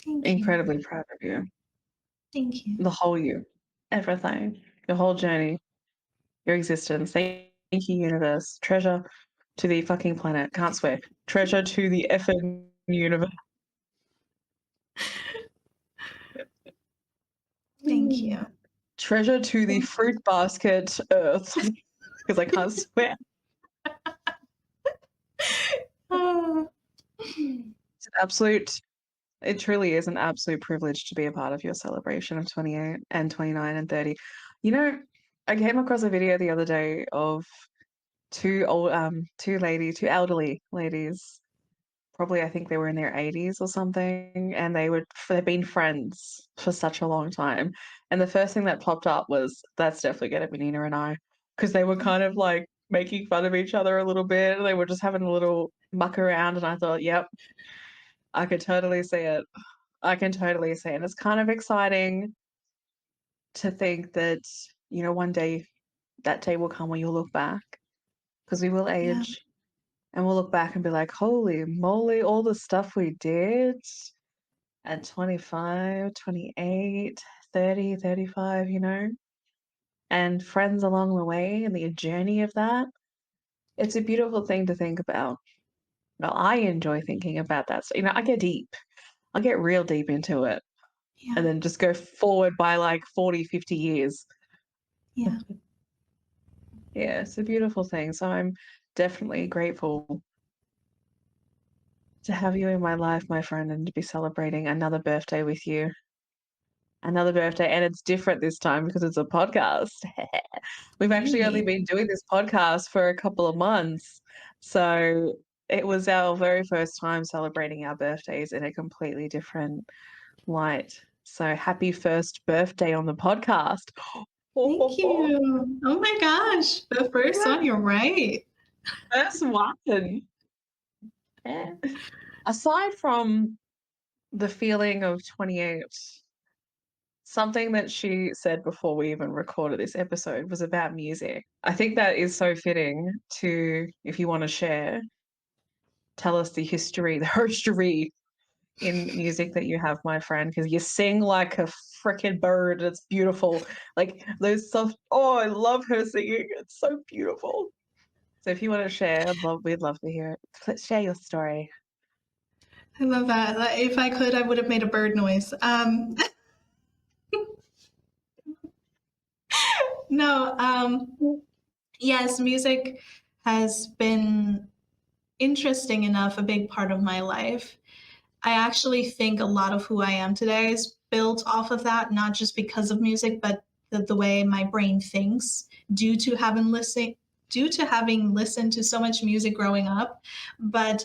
Thank
Incredibly
you.
proud of you.
Thank you.
The whole you. Everything. Your whole journey. Your existence. Thank you, universe. Treasure to the fucking planet. Can't swear. Treasure to the effing universe.
Thank you.
Treasure to the fruit basket earth. Because I can't swear. It's an absolute, it truly is an absolute privilege to be a part of your celebration of 28 and 29 and 30. You know, I came across a video the other day of two elderly ladies. Probably, I think they were in their 80s or something, and they've been friends for such a long time. And the first thing that popped up was, that's definitely going to be Nina and I, because they were kind of like making fun of each other a little bit. They were just having a little muck around, and I thought, yep, I could totally see it. I can totally see it. It's kind of exciting to think that, one day that day will come when you'll look back, because we will
Yeah.
age. And we'll look back and be like, holy moly, all the stuff we did at 25, 28, 30, 35, and friends along the way and the journey of that. It's a beautiful thing to think about. Well, I enjoy thinking about that. So, I get deep. I get real deep into it and
Yeah.
then just go forward by like 40, 50 years.
Yeah.
Yeah, it's a beautiful thing. So I'm definitely grateful to have you in my life, my friend, and to be celebrating another birthday with you. Another birthday, and it's different this time because it's a podcast. We've actually only
Hey.
been doing this podcast for a couple of months. So it was our very first time celebrating our birthdays in a completely different light. So happy first birthday on the podcast.
Thank you. Oh my gosh. The first
Yeah,
one, you're right.
first one. Yeah. Aside from the feeling of 28, something that she said before we even recorded this episode was about music. I think that is so fitting to, if you want to share, tell us the history in music that you have, my friend, because you sing like a freaking bird. It's beautiful. Like those soft, oh, I love her singing. It's so beautiful. So if you want to share, we'd love to hear it. Share your story.
I love that. Like, if I could, I would have made a bird noise. No, yes, music has been interesting enough a big part of my life. I actually think a lot of who I am today is built off of that, not just because of music, but the way my brain thinks due to having listened to so much music growing up. But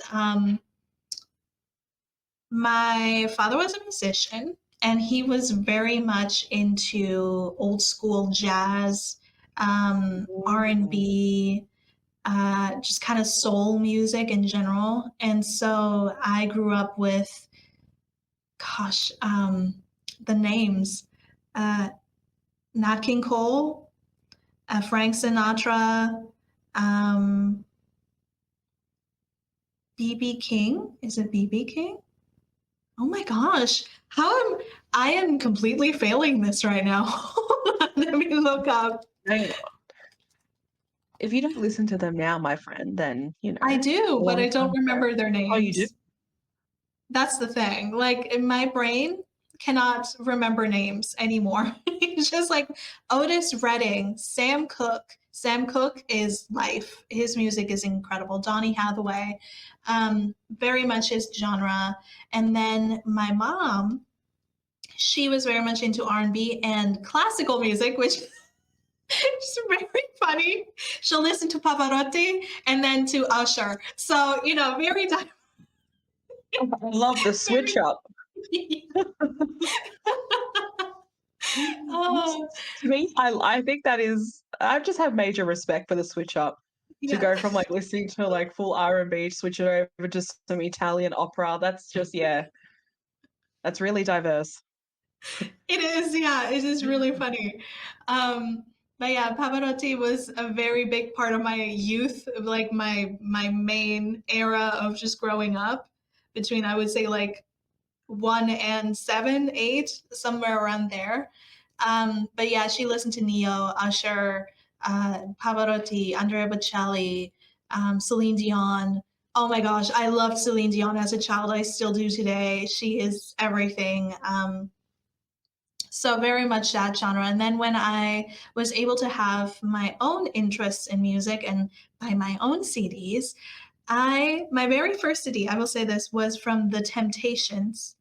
my father was a musician, and he was very much into old school jazz, R&B, just kind of soul music in general. And so I grew up with, gosh, the names, uh, Nat King Cole, Frank Sinatra, um, BB King. Is it BB King? Oh my gosh. I am completely failing this right now. Hold on, let me look up.
Hang on. If you don't listen to them now, my friend, then,
I
a
do, but
long
I don't
time ago.
remember their
Oh, you do?
names. That's the thing. Like, in my brain cannot remember names anymore. It's just like Otis Redding, Sam Cooke. Sam Cooke is life. His music is incredible. Donny Hathaway, very much his genre. And then my mom, she was very much into R&B and classical music, which is very funny. She'll listen to Pavarotti and then to Usher. So, very,
I love the switch
very.
up.
Oh,
To me, I think that is I just have major respect for the switch up to
yeah.
go from like listening to like full R&B, switch it over to some Italian opera. That's just yeah, that's really diverse.
It is, yeah, it is really funny. Um, but yeah, Pavarotti was a very big part of my youth, like my main era of just growing up between I would say like 1 and 7, 8, somewhere around there. But yeah, she listened to Neo, Usher, Pavarotti, Andrea Bocelli, Celine Dion. Oh my gosh, I loved Celine Dion as a child. I still do today. She is everything. So very much that genre. And then when I was able to have my own interests in music and buy my own CDs, my very first CD, I will say this, was from The Temptations,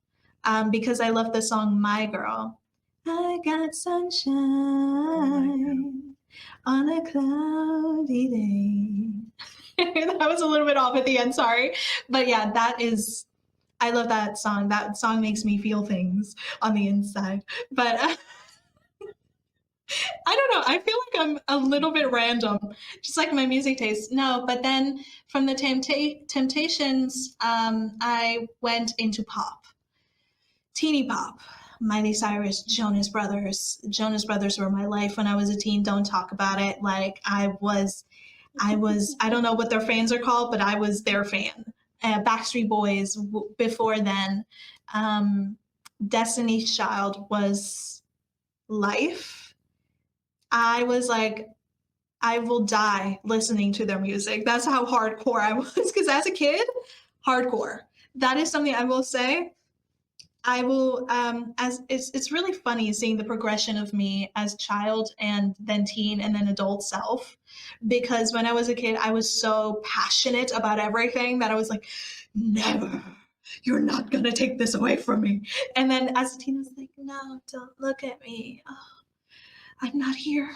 because I love the song My Girl. I got
Oh my God.
sunshine on a cloudy day. That was a little bit off at the end, sorry. But yeah, I love that song. That song makes me feel things on the inside. But I don't know. I feel like I'm a little bit random, just like my music taste. No, but then from the Temptations, I went into pop, teeny pop. Miley Cyrus, Jonas Brothers. Jonas Brothers were my life when I was a teen. Don't talk about it. Like I don't know what their fans are called, but I was their fan. Backstreet Boys before then. Um, Destiny's Child was life. I was like, I will die listening to their music. That's how hardcore I was. Because as a kid, hardcore. That is something I will say. I will as it's really funny seeing the progression of me as child and then teen and then adult self, because when I was a kid I was so passionate about everything that I was like, never, you're not gonna take this away from me. And then as a teen I was like, no, don't look at me. Oh, I'm not here.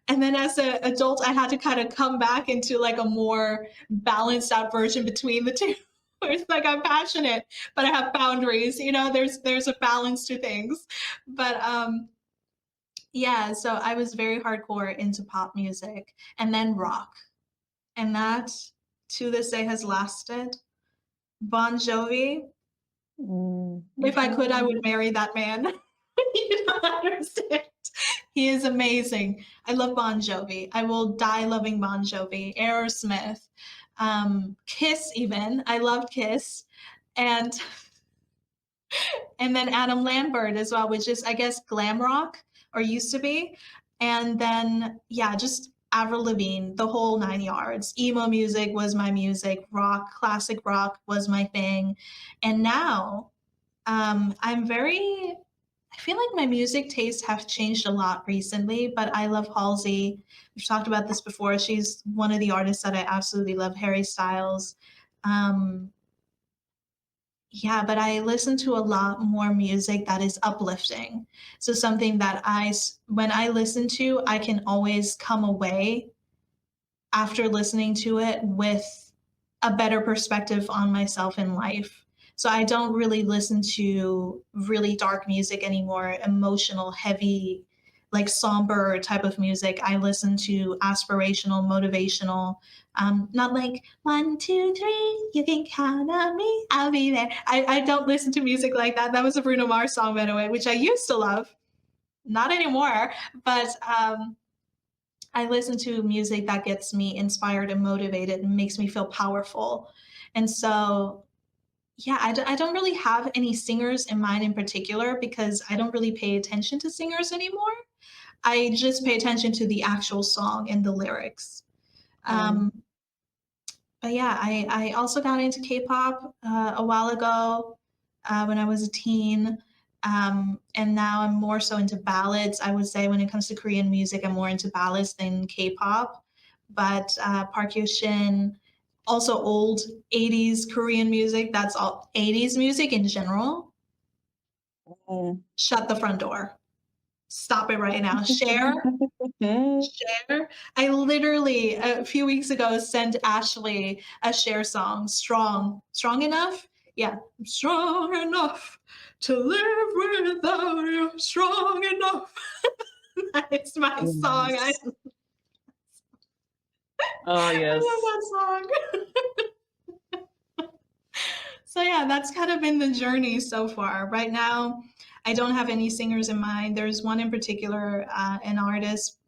And then as an adult, I had to kind of come back into like a more balanced out version between the two. Where it's like I'm passionate, but I have boundaries. There's a balance to things. But yeah, so I was very hardcore into pop music and then rock. And that to this day has lasted. Bon Jovi, if I could, I
Mhm.
would marry that man. You don't understand. He is amazing. I love Bon Jovi. I will die loving Bon Jovi. Aerosmith, Kiss, even. I loved Kiss, and and then Adam Lambert as well, which is I guess glam rock or used to be. And then yeah, just Avril Lavigne, the whole 9 yards. Emo music was my music. Rock, classic rock was my thing, and now I feel like my music tastes have changed a lot recently, but I love Halsey. We've talked about this before. She's one of the artists that I absolutely love, Harry Styles. Um, yeah, but I listen to a lot more music that is uplifting. So something that when I listen to, I can always come away after listening to it with a better perspective on myself in life. So I don't really listen to really dark music anymore, emotional, heavy, like somber type of music. I listen to aspirational, motivational, not like 1, 2, 3, you can count on me, I'll be there. I don't listen to music like that. That was a Bruno Mars song, by the way, which I used to love, not anymore. But I listen to music that gets me inspired and motivated and makes me feel powerful. And so, yeah, I don't really have any singers in mind in particular because I don't really pay attention to singers anymore. I just pay attention to the actual song and the lyrics.
Mm.
Um, but yeah, I also got into K-pop a while ago when I was a teen. And now I'm more so into ballads. I would say when it comes to Korean music, I'm more into ballads than K-pop. But Park Shin, also old 80s Korean music. That's all 80s music in general.
Mm.
Shut the front door. Stop it right now. Share. I literally a few weeks ago sent Ashley a Share song, Strong. Strong enough? Yeah. I'm strong enough to live without you. Strong enough. It's my song.
Yes. Oh,
I love
yes.
that song. So yeah, that's kind of been the journey so far. Right now, I don't have any singers in mind. There's one in particular, an artist,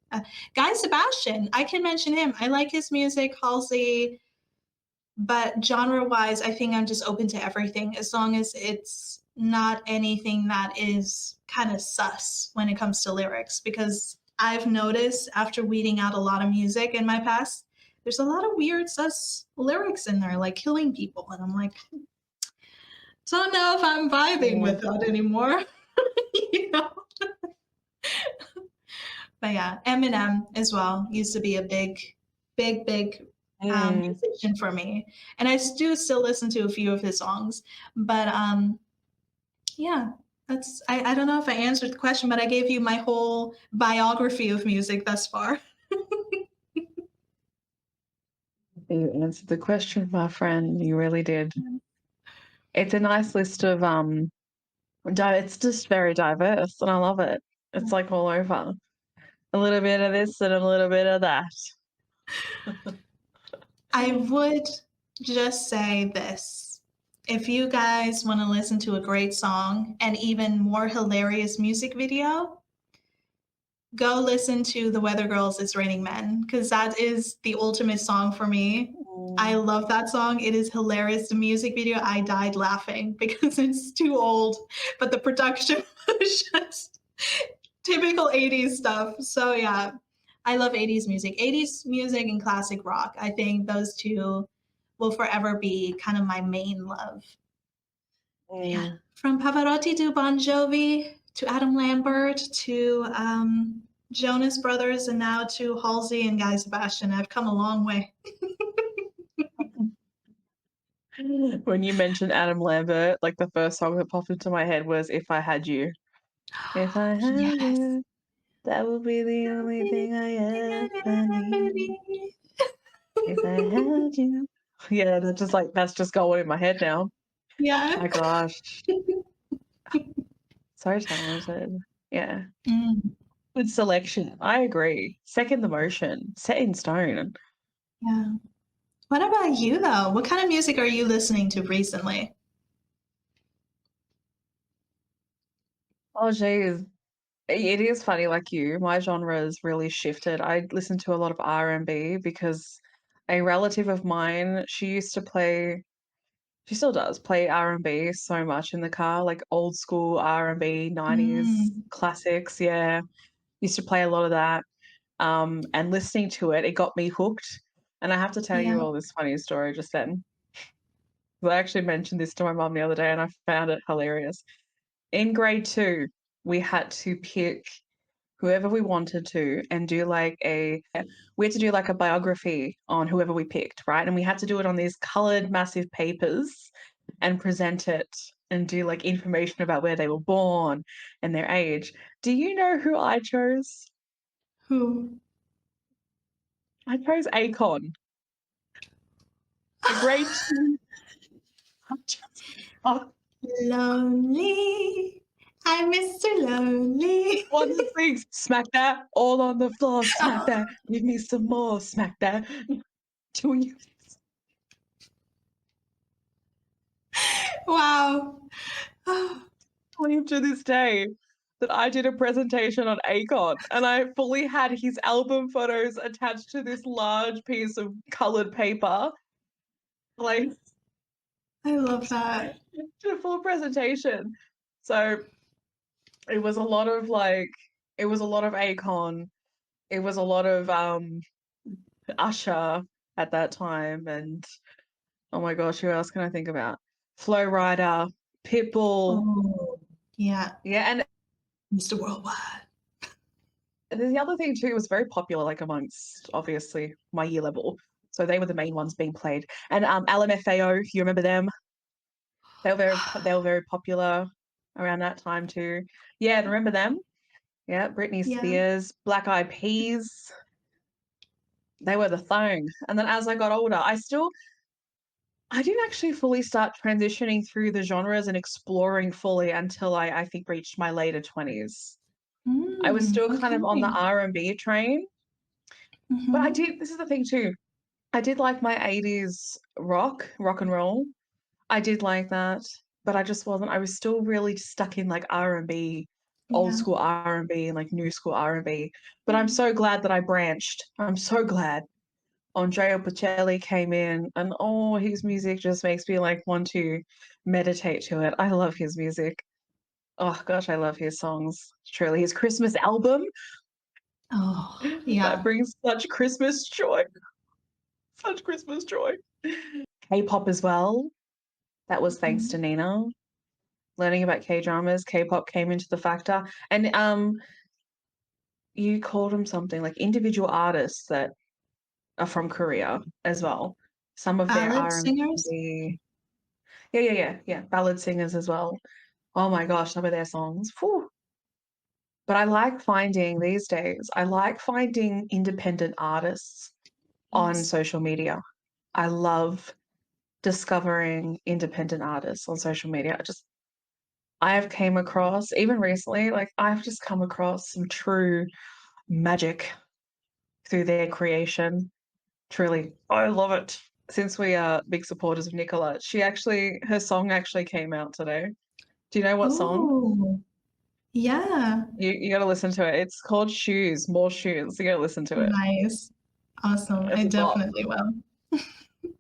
Guy Sebastian. I can mention him. I like his music, Halsey, but genre-wise, I think I'm just open to everything as long as it's not anything that is kind of sus when it comes to lyrics. Because I've noticed after weeding out a lot of music in my past, there's a lot of weird sus lyrics in there, like killing people, and I'm like, don't know if I'm vibing
Mm.
with that anymore. You know? But yeah, Eminem as well used to be a big
Mm.
musician for me, and I do still listen to a few of his songs. But yeah, that's I don't know if I answered the question, but I gave you my whole biography of music thus far.
You answered the question, my friend. You really did. It's a nice list of it's just very diverse, and I love it. It's like all over. A little bit of this and a little bit of that.
I would just say this. If you guys want to listen to a great song and even more hilarious music video, go listen to The Weather Girls It's Raining Men because that is the ultimate song for me. I
Mm.
love that song. It is hilarious. The music video, I died laughing because it's too old, but the production was just typical 80s stuff. So yeah, I love 80s music. 80s music and classic rock. I think those two will forever be kind of my main love. Yeah.
Mm.
From Pavarotti to Bon Jovi to Adam Lambert to Jonas Brothers and now to Halsey and Guy Sebastian. I've come a long way.
When you mentioned Adam Lambert, like the first song that popped into my head was If I Had You. If I had
Yes.
you, that would be the only thing I ever need. If I had you. Yeah, that's just going in my head now.
Yeah.
My gosh. So talented. Yeah.
Mm,
Good selection. I agree. Second the motion. Set in stone.
yeah. What about you though? What kind of music are you listening to recently?
Oh geez. It is funny like you. My genre has really shifted. I listen to a lot of R&B because a relative of mine, she used to play she still does play R&B so much in the car, like old school R&B, 90s
Mm,
classics, yeah. Used to play a lot of that. And listening to it, it got me hooked. And I have to tell you
yeah.
all this funny story just then. I actually mentioned this to my mum the other day and I found it hilarious. In grade 2, we had to pick whoever we wanted to and do like we had to do like a biography on whoever we picked, right? And we had to do it on these colored massive papers and present it and do like information about where they were born and their age. Do you know who I chose?
Who?
I chose Akon. A grade 2. I just- oh,
Lonely. I'm Mr. Lonely.
one of the things, smack that all on the floor, smack that, give me some more, smack that. Doing you
Wow.
believe to this day. that I did a presentation on Akon and I fully had his album photos attached to this large piece of colored paper. Like,
I love that.
to a full presentation. So it was a lot of it was a lot of Akon. It was a lot of Usher at that time, and oh my gosh, who else can I think about? Flow Rider, Pitbull,
Oh, yeah.
yeah, and
Mr. Worldwide.
the other thing too was very popular, like amongst obviously my year level. So they were the main ones being played, and LMFAO, if you remember them, they were very popular around that time too. Yeah, remember them? Yeah, Britney
Yeah.
Spears, Black Eyed Peas, they were the thing. And then as I got older, I didn't actually fully start transitioning through the genres and exploring fully until I think reached my later 20s. I was still kind of on the
Okay.
R&B train, but
Mm-hmm.
this is the thing too. I did like my 80s rock and roll. I did like that, but I just wasn't. I was still really stuck in like R&B, old
Yeah.
school R&B and like new school R&B. But I'm so glad that I branched. I'm so glad. Andrea Bocelli came in, and oh, his music just makes me like want to meditate to it. I love his music. Oh gosh, I love his songs. Truly, his Christmas album
Oh,
that
yeah.
brings such Christmas joy. K-pop as well. That was thanks to
Mhm.
Nina. Learning about K-dramas, K-pop came into the factor, and you called them something like individual artists that are from Korea as well. Some of their
Ballad singers?
R&B, yeah, ballad singers as well. Oh my gosh, some of their songs. Whew. But I like finding these days, I like finding independent artists on
Yes.
social media. I love discovering independent artists on social media. I have came across, even recently, like I've just come across some true magic through their creation. Truly, I love it. Since we are big supporters of Nicola, her song actually came out today. Do you know what song?
Oh, yeah.
You got to listen to it. It's called Shoes, More Shoes. You got to listen to it.
Nice. Awesome.
It's
I
a bop.
definitely will.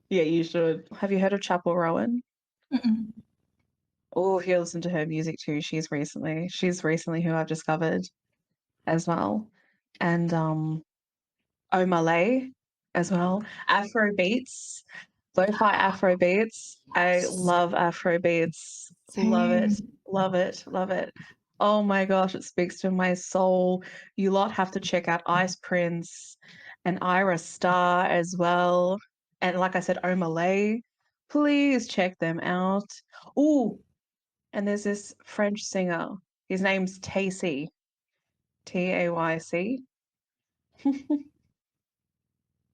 Yeah, you should. Have you heard of Chapel Rowan?
Mm-mm.
Oh, if you listen to her music too, she's recently who I've discovered as well. And O'Malley as well. Afro beats, lo-fi Afro beats. I
Yes.
love Afro beats. Love it,
Same.
love it, love it. Oh my gosh, it speaks to my soul. You lot have to check out Ice Prince and Ira Star as well. And like I said, O'Malley. Please check them out. Oh, and there's this French singer. His name's Tayc, Tayc.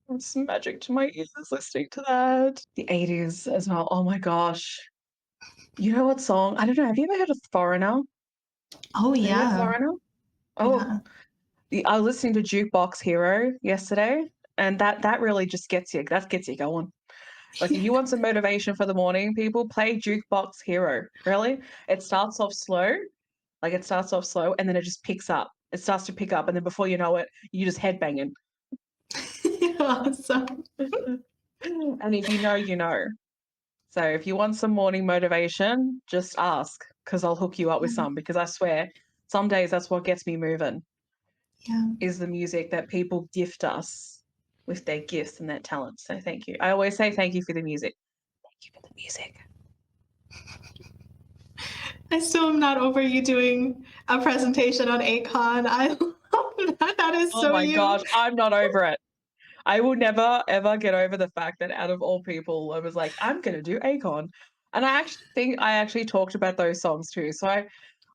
It's magic to my ears listening to that. The 80s as well. Oh my gosh. You know what song? I don't know. Have you ever heard of Foreigner?
Oh,
Have you heard
yeah.
Foreigner? Oh,
Yeah.
I was listening to Jukebox Hero yesterday, and that really just gets you. That gets you going. Like if you want some motivation for the morning, people play Jukebox Hero. Really, it starts off slow, and then it just picks up. It starts to pick up, and then before you know it, you just headbanging.
Awesome.
And if you know, you know. So if you want some morning motivation, just ask because I'll hook you up with some because I swear some days that's what gets me moving
Yeah.
is the music that people gift us with their gifts and their talents. So thank you. I always say thank you for the music. Thank you for the music.
I still am not over you doing a presentation on Akon. I love that. That is
Oh
so
my
you.
gosh, I'm not over it. I will never ever get over the fact that out of all people, I was like, I'm gonna do Akon. And I actually think I actually talked about those songs too. So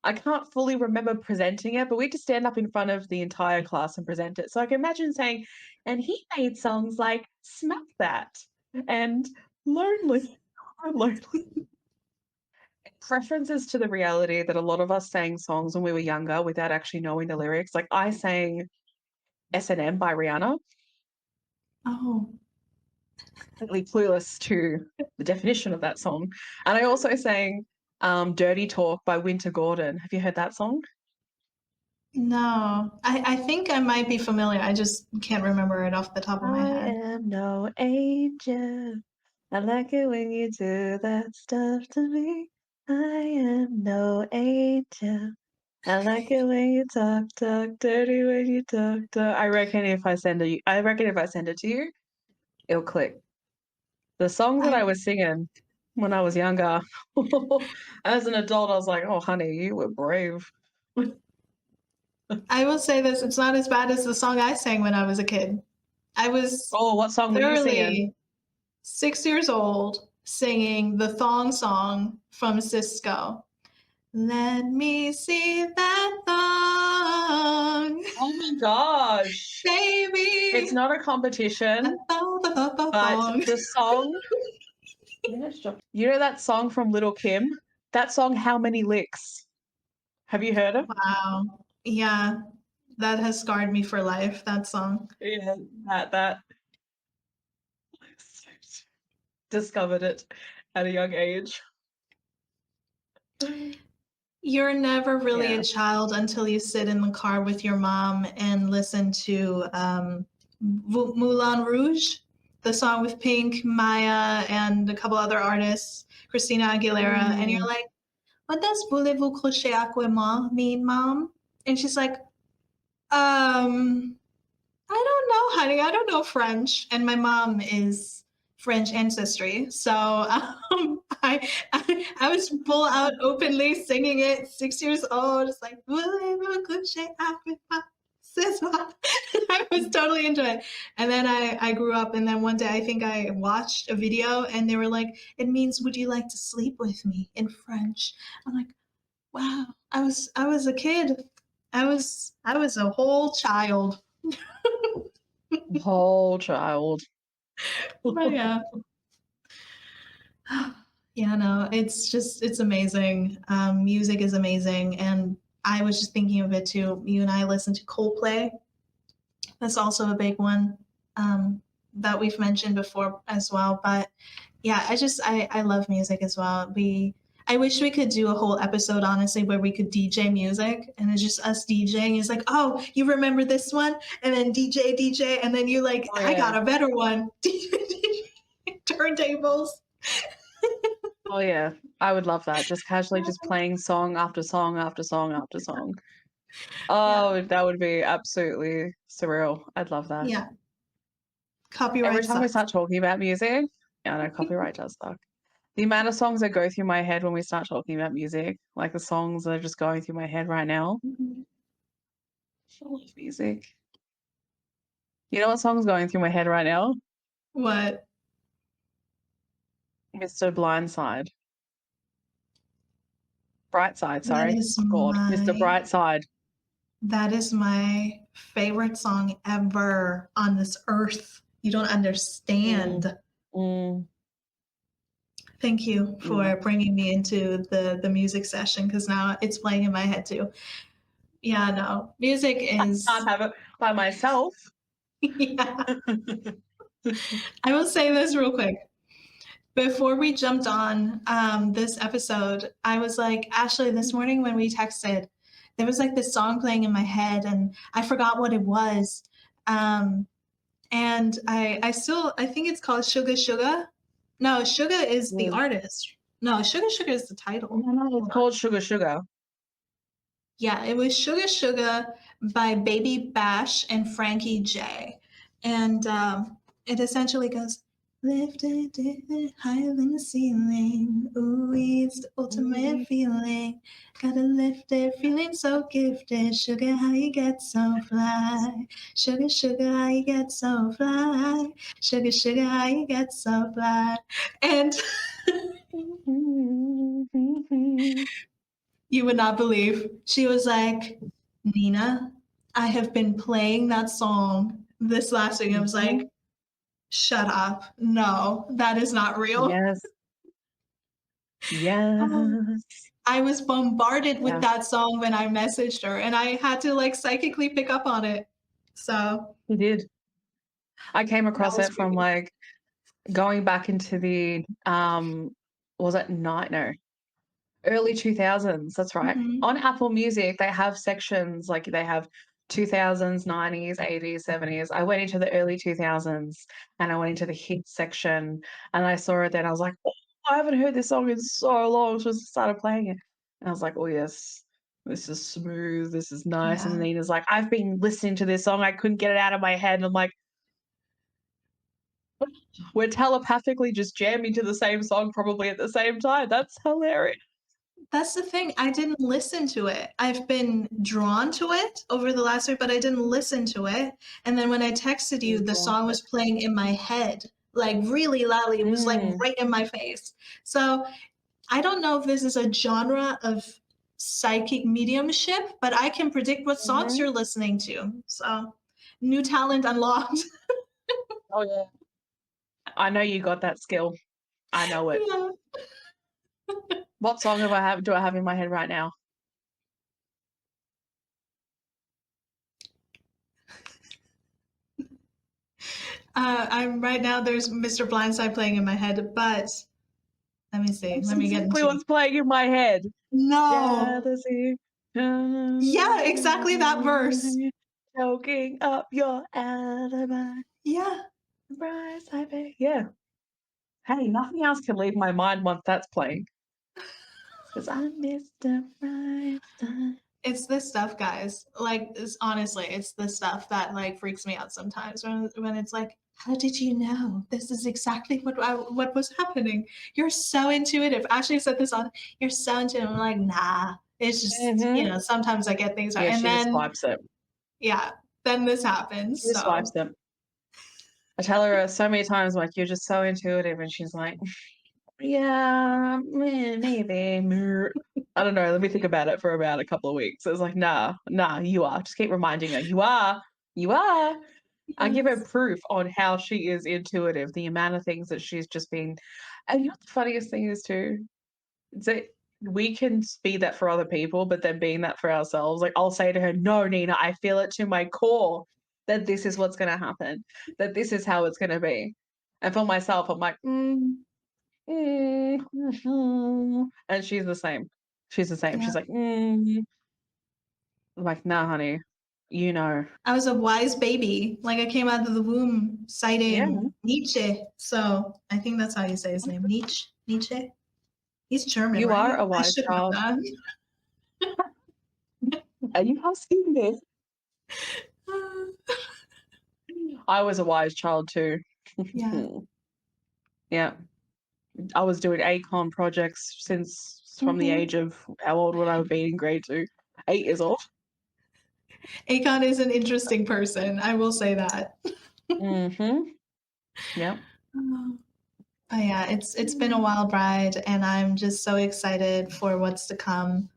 I can't fully remember presenting it, but we had to stand up in front of the entire class and present it. So I can imagine saying, and he made songs like Smack That and Lonely. I'm lonely. References to the reality that a lot of us sang songs when we were younger without actually knowing the lyrics. Like I sang S&M by Rihanna,
Oh,
completely clueless to the definition of that song. And I also sang Dirty Talk by Winter Gordon. Have you heard that song?
No, I think I might be familiar. I just can't remember it off the top of my
I
head.
am no angel. I like it when you do that stuff to me. I am no angel. I like it when you talk dirty when you talk. I reckon if I send it to you, it'll click. The songs that
I
I was singing when I was younger, as an adult, I was like, "Oh, honey, you were brave."
I will say this, it's not as bad as the song I sang when I was a kid. I was
Oh, what song were you singing?
thoroughly 6 years old singing the thong song from Cisco. Let me see that thong,
Oh my gosh. It's
baby.
not a
A
competition,
thong, a thong, a
but
thong.
the song, you know that song from Little Kim? That song, How Many Licks? Have you heard it?
Wow. Yeah, that has scarred me for life, that song.
Yeah, that discovered it at a young age.
You're never really a
Yeah.
child until you sit in the car with your mom and listen to Moulin Rouge, the song with Pink, Maya, and a couple other artists, Christina Aguilera, and you're
Mm.
like, what does voulez-vous coucher avec moi mean, mom? And she's like, I don't know, honey. I don't know French. And my mom is French ancestry. So I was full out openly singing it, 6 years old. It's like, I was totally into it. And then I grew up, and then one day I think I watched a video and they were like, it means, would you like to sleep with me in French? I'm like, wow, I was a kid. I was a whole child.
Whole child.
But yeah. Yeah, no, it's amazing. Music is amazing. And I was just thinking of it too. You and I listen to Coldplay. That's also a big one that we've mentioned before as well. But yeah, I love music as well. I wish we could do a whole episode, honestly, where we could DJ music and it's just us DJing. It's like, oh, you remember this one? And then DJ, and then you like,
Oh,
I
yeah.
got a better one. Turntables.
Oh, yeah. I would love that. Just casually just playing song after song after song after song.
Yeah.
Oh, that would be absolutely surreal. I'd love that.
Yeah.
Every
Copyright
time we
sucks.
start talking about music, yeah, I know copyright does suck. The amount of songs that go through my head when we start talking about music, like the songs that are just going through my head right now.
Mhm.
I love music. You know what song's going through my head right now?
What?
Mr. Blindside. Brightside,
That
sorry.
is
Oh God, Mr.
my
Brightside.
that is my favorite song ever on this earth. You don't
Mm,
understand.
mm,
Thank you
yeah.
for bringing me into the music session because now it's playing in my head too. Yeah, no, music
Can't
is.
have it by myself.
Yeah. I will say this real quick. Before we jumped on this episode, I was like, Ashley, this morning when we texted, there was like this song playing in my head and I forgot what it was. Um, and I think it's called Sugar Sugar. No, Sugar is the
Mm.
artist. No, Sugar Sugar is the title.
No, no, it's
Hold on.
called Sugar Sugar.
Yeah, it was Sugar Sugar by Baby Bash and Frankie J. And it essentially goes, lifted higher than the ceiling. Ooh, it's the ultimate
Mm.
feeling. Got a lifted, feeling so gifted. Sugar, how you get so fly. Sugar, sugar, how you get so fly. Sugar, sugar, how you get so fly. And you would not believe. She was like, Nina, I have been playing that song this last week. I was
Mhm.
like, shut up. No, that is not real.
Yes,
Um,
yes.
I was bombarded with
Yeah,
that song when I messaged her, and I had to like psychically pick up on it. So
he did. I came
that
across
was
it from
creepy.
like going back into the was it night? No. Early 2000s, that's right.
Mhm.
On Apple Music, they have sections, like, they have 2000s, 90s, 80s, 70s. I went into the early 2000s, and I went into the hit section, and I saw it then, I was like, "Oh, I haven't heard this song in so long," so I just started playing it, and I was like, "Oh, yes, this is smooth, this is nice," and
Yeah.
Nina's like, "I've been listening to this song, I couldn't get it out of my head," and I'm like, "We're telepathically just jamming to the same song probably at the same time, that's hilarious."
That's the thing, I didn't listen to it. I've been drawn to it over the last week, but I didn't listen to it, and then when I texted you,
Being
the
drawn
song
to
was
it.
playing in my head, like, really loudly, it was, like,
Mm,
right in my face. So, I don't know if this is a genre of psychic mediumship, but I can predict what songs
mhm.
you're listening to, so new talent unlocked.
Oh, yeah. I know you got that skill. I know it.
Yeah.
What song do I have in my head right now?
I'm right now, there's Mr. Blindside playing in my head, but let me see,
That's
let me get
exactly
into
what's playing in my head.
No!
Jealousy,
Yeah, exactly that verse.
choking up your alibi.
Yeah.
Surprise, I beg. Yeah. Hey, nothing else can leave my mind once that's playing. 'Cause I'm Mr. Brightside.
It's this stuff, guys. Like, honestly, it's the stuff that like freaks me out sometimes when it's like, how did you know? This is exactly what was happening. You're so intuitive. Ashley said this on. You're so intuitive. I'm like, nah. It's just
Mhm.
sometimes I get things right,
Yeah,
and
she just
then
swipes it.
yeah, then this
She
happens.
just swipes
So
it. I tell her so many times, like, "You're just so intuitive," and she's like, "Yeah, maybe." I don't know, let me think about it for about a couple of weeks. It's like, "Nah, nah, you are." Just keep reminding her, "You are, you are." I give her
yes,
proof on how she is intuitive, the amount of things that she's just been and you know what the funniest thing is too? Is that we can be that for other people, but then being that for ourselves, like, I'll say to her, "No, Nina, I feel it to my core that this is what's gonna happen, that this is how it's gonna be." And for myself, I'm like, mhm," and she's the same. She's the same.
yeah.
She's like, "Mm." I'm like, "Nah, honey, you know."
I was a wise baby. Like I came out of the womb
Yeah.
citing Nietzsche. So I think that's how you say his name. Nietzsche. Nietzsche. He's German,
You are
right?
a
I
wise
should know
child.
that.
Are you asking this? I was a wise child too.
Yeah.
Yeah. I was doing ACON projects since from the
Mhm.
age of how old would I have been in grade 2? 8 years old.
Akon is an interesting person. I will say that.
Mhm. Yep.
Oh, yeah, it's been a wild ride, and I'm just so excited for what's to come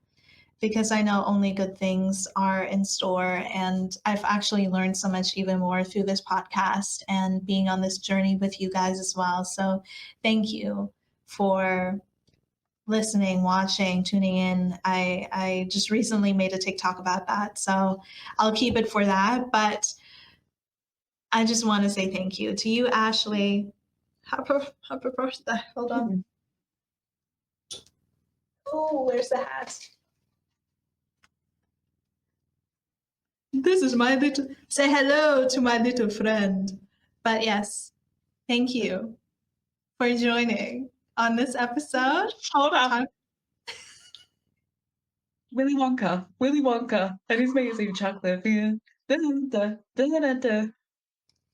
because I know only good things are in store. And I've actually learned so much even more through this podcast and being on this journey with you guys as well. So thank you for listening, watching, tuning in. I just recently made a TikTok about that. So I'll keep it for that. But I just want to say thank you to you, Ashley. Happy birthday. Hold on.
Mm.
Oh, where's the hat? This is my little, say hello to my little friend. But yes, thank you for joining on this episode.
Hold up.
Talk-
Willy Wonka. Willy Wonka and his amazing chocolate yeah. Dun, dun, dun, dun, dun, dun.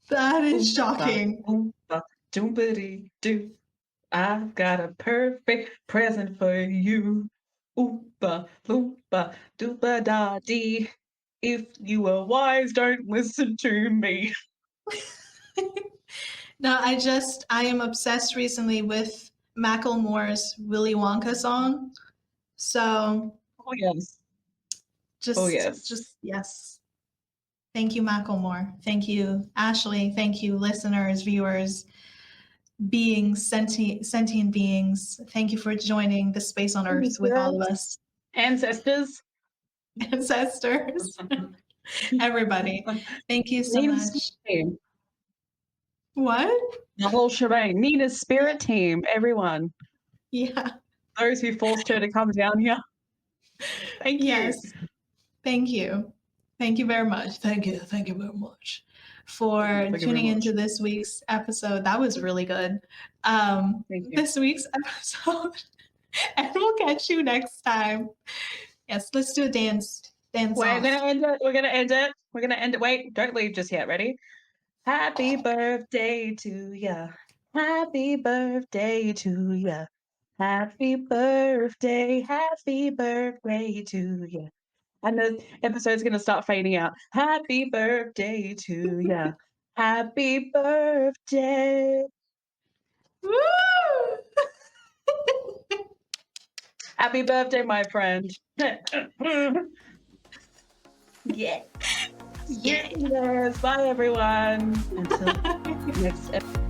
That is
Oompa,
shocking.
oompa, doombity doo. I've got a perfect present for you. Oompa, loompa, doopa da dee. If you are wise, don't listen to me.
No, I am obsessed recently with Macklemore's Willy Wonka song. So
Oh, yes. Oh,
just
yes.
yes. Thank you, Macklemore. Thank you, Ashley. Thank you, listeners, viewers, beings, sentient beings. Thank you for joining the space on Earth with all of us,
Ancestors.
ancestors, everybody. Thank you so
Nina's
much.
team.
What?
The whole shebang. Nina's spirit team. Everyone.
Yeah.
those who forced her to come down here. Thank you.
Yes. Thank you. Thank you very much. Thank you. Thank you very much for
Thank you very
tuning
much.
into this week's episode. That was really good.
Thank you.
This week's episode, and we'll catch you next time. Yes, let's do a dance. Dance
We're
off.
gonna end it. We're gonna end it. We're gonna end it. Wait, don't leave just yet. Ready? Happy birthday to ya. Happy birthday to ya. Happy birthday to ya. And the episode's gonna start fading out. Happy birthday to ya. Happy birthday.
Woo!
Happy birthday, my friend. Yeah.
Yeah.
Yes. Bye, everyone. Until next episode.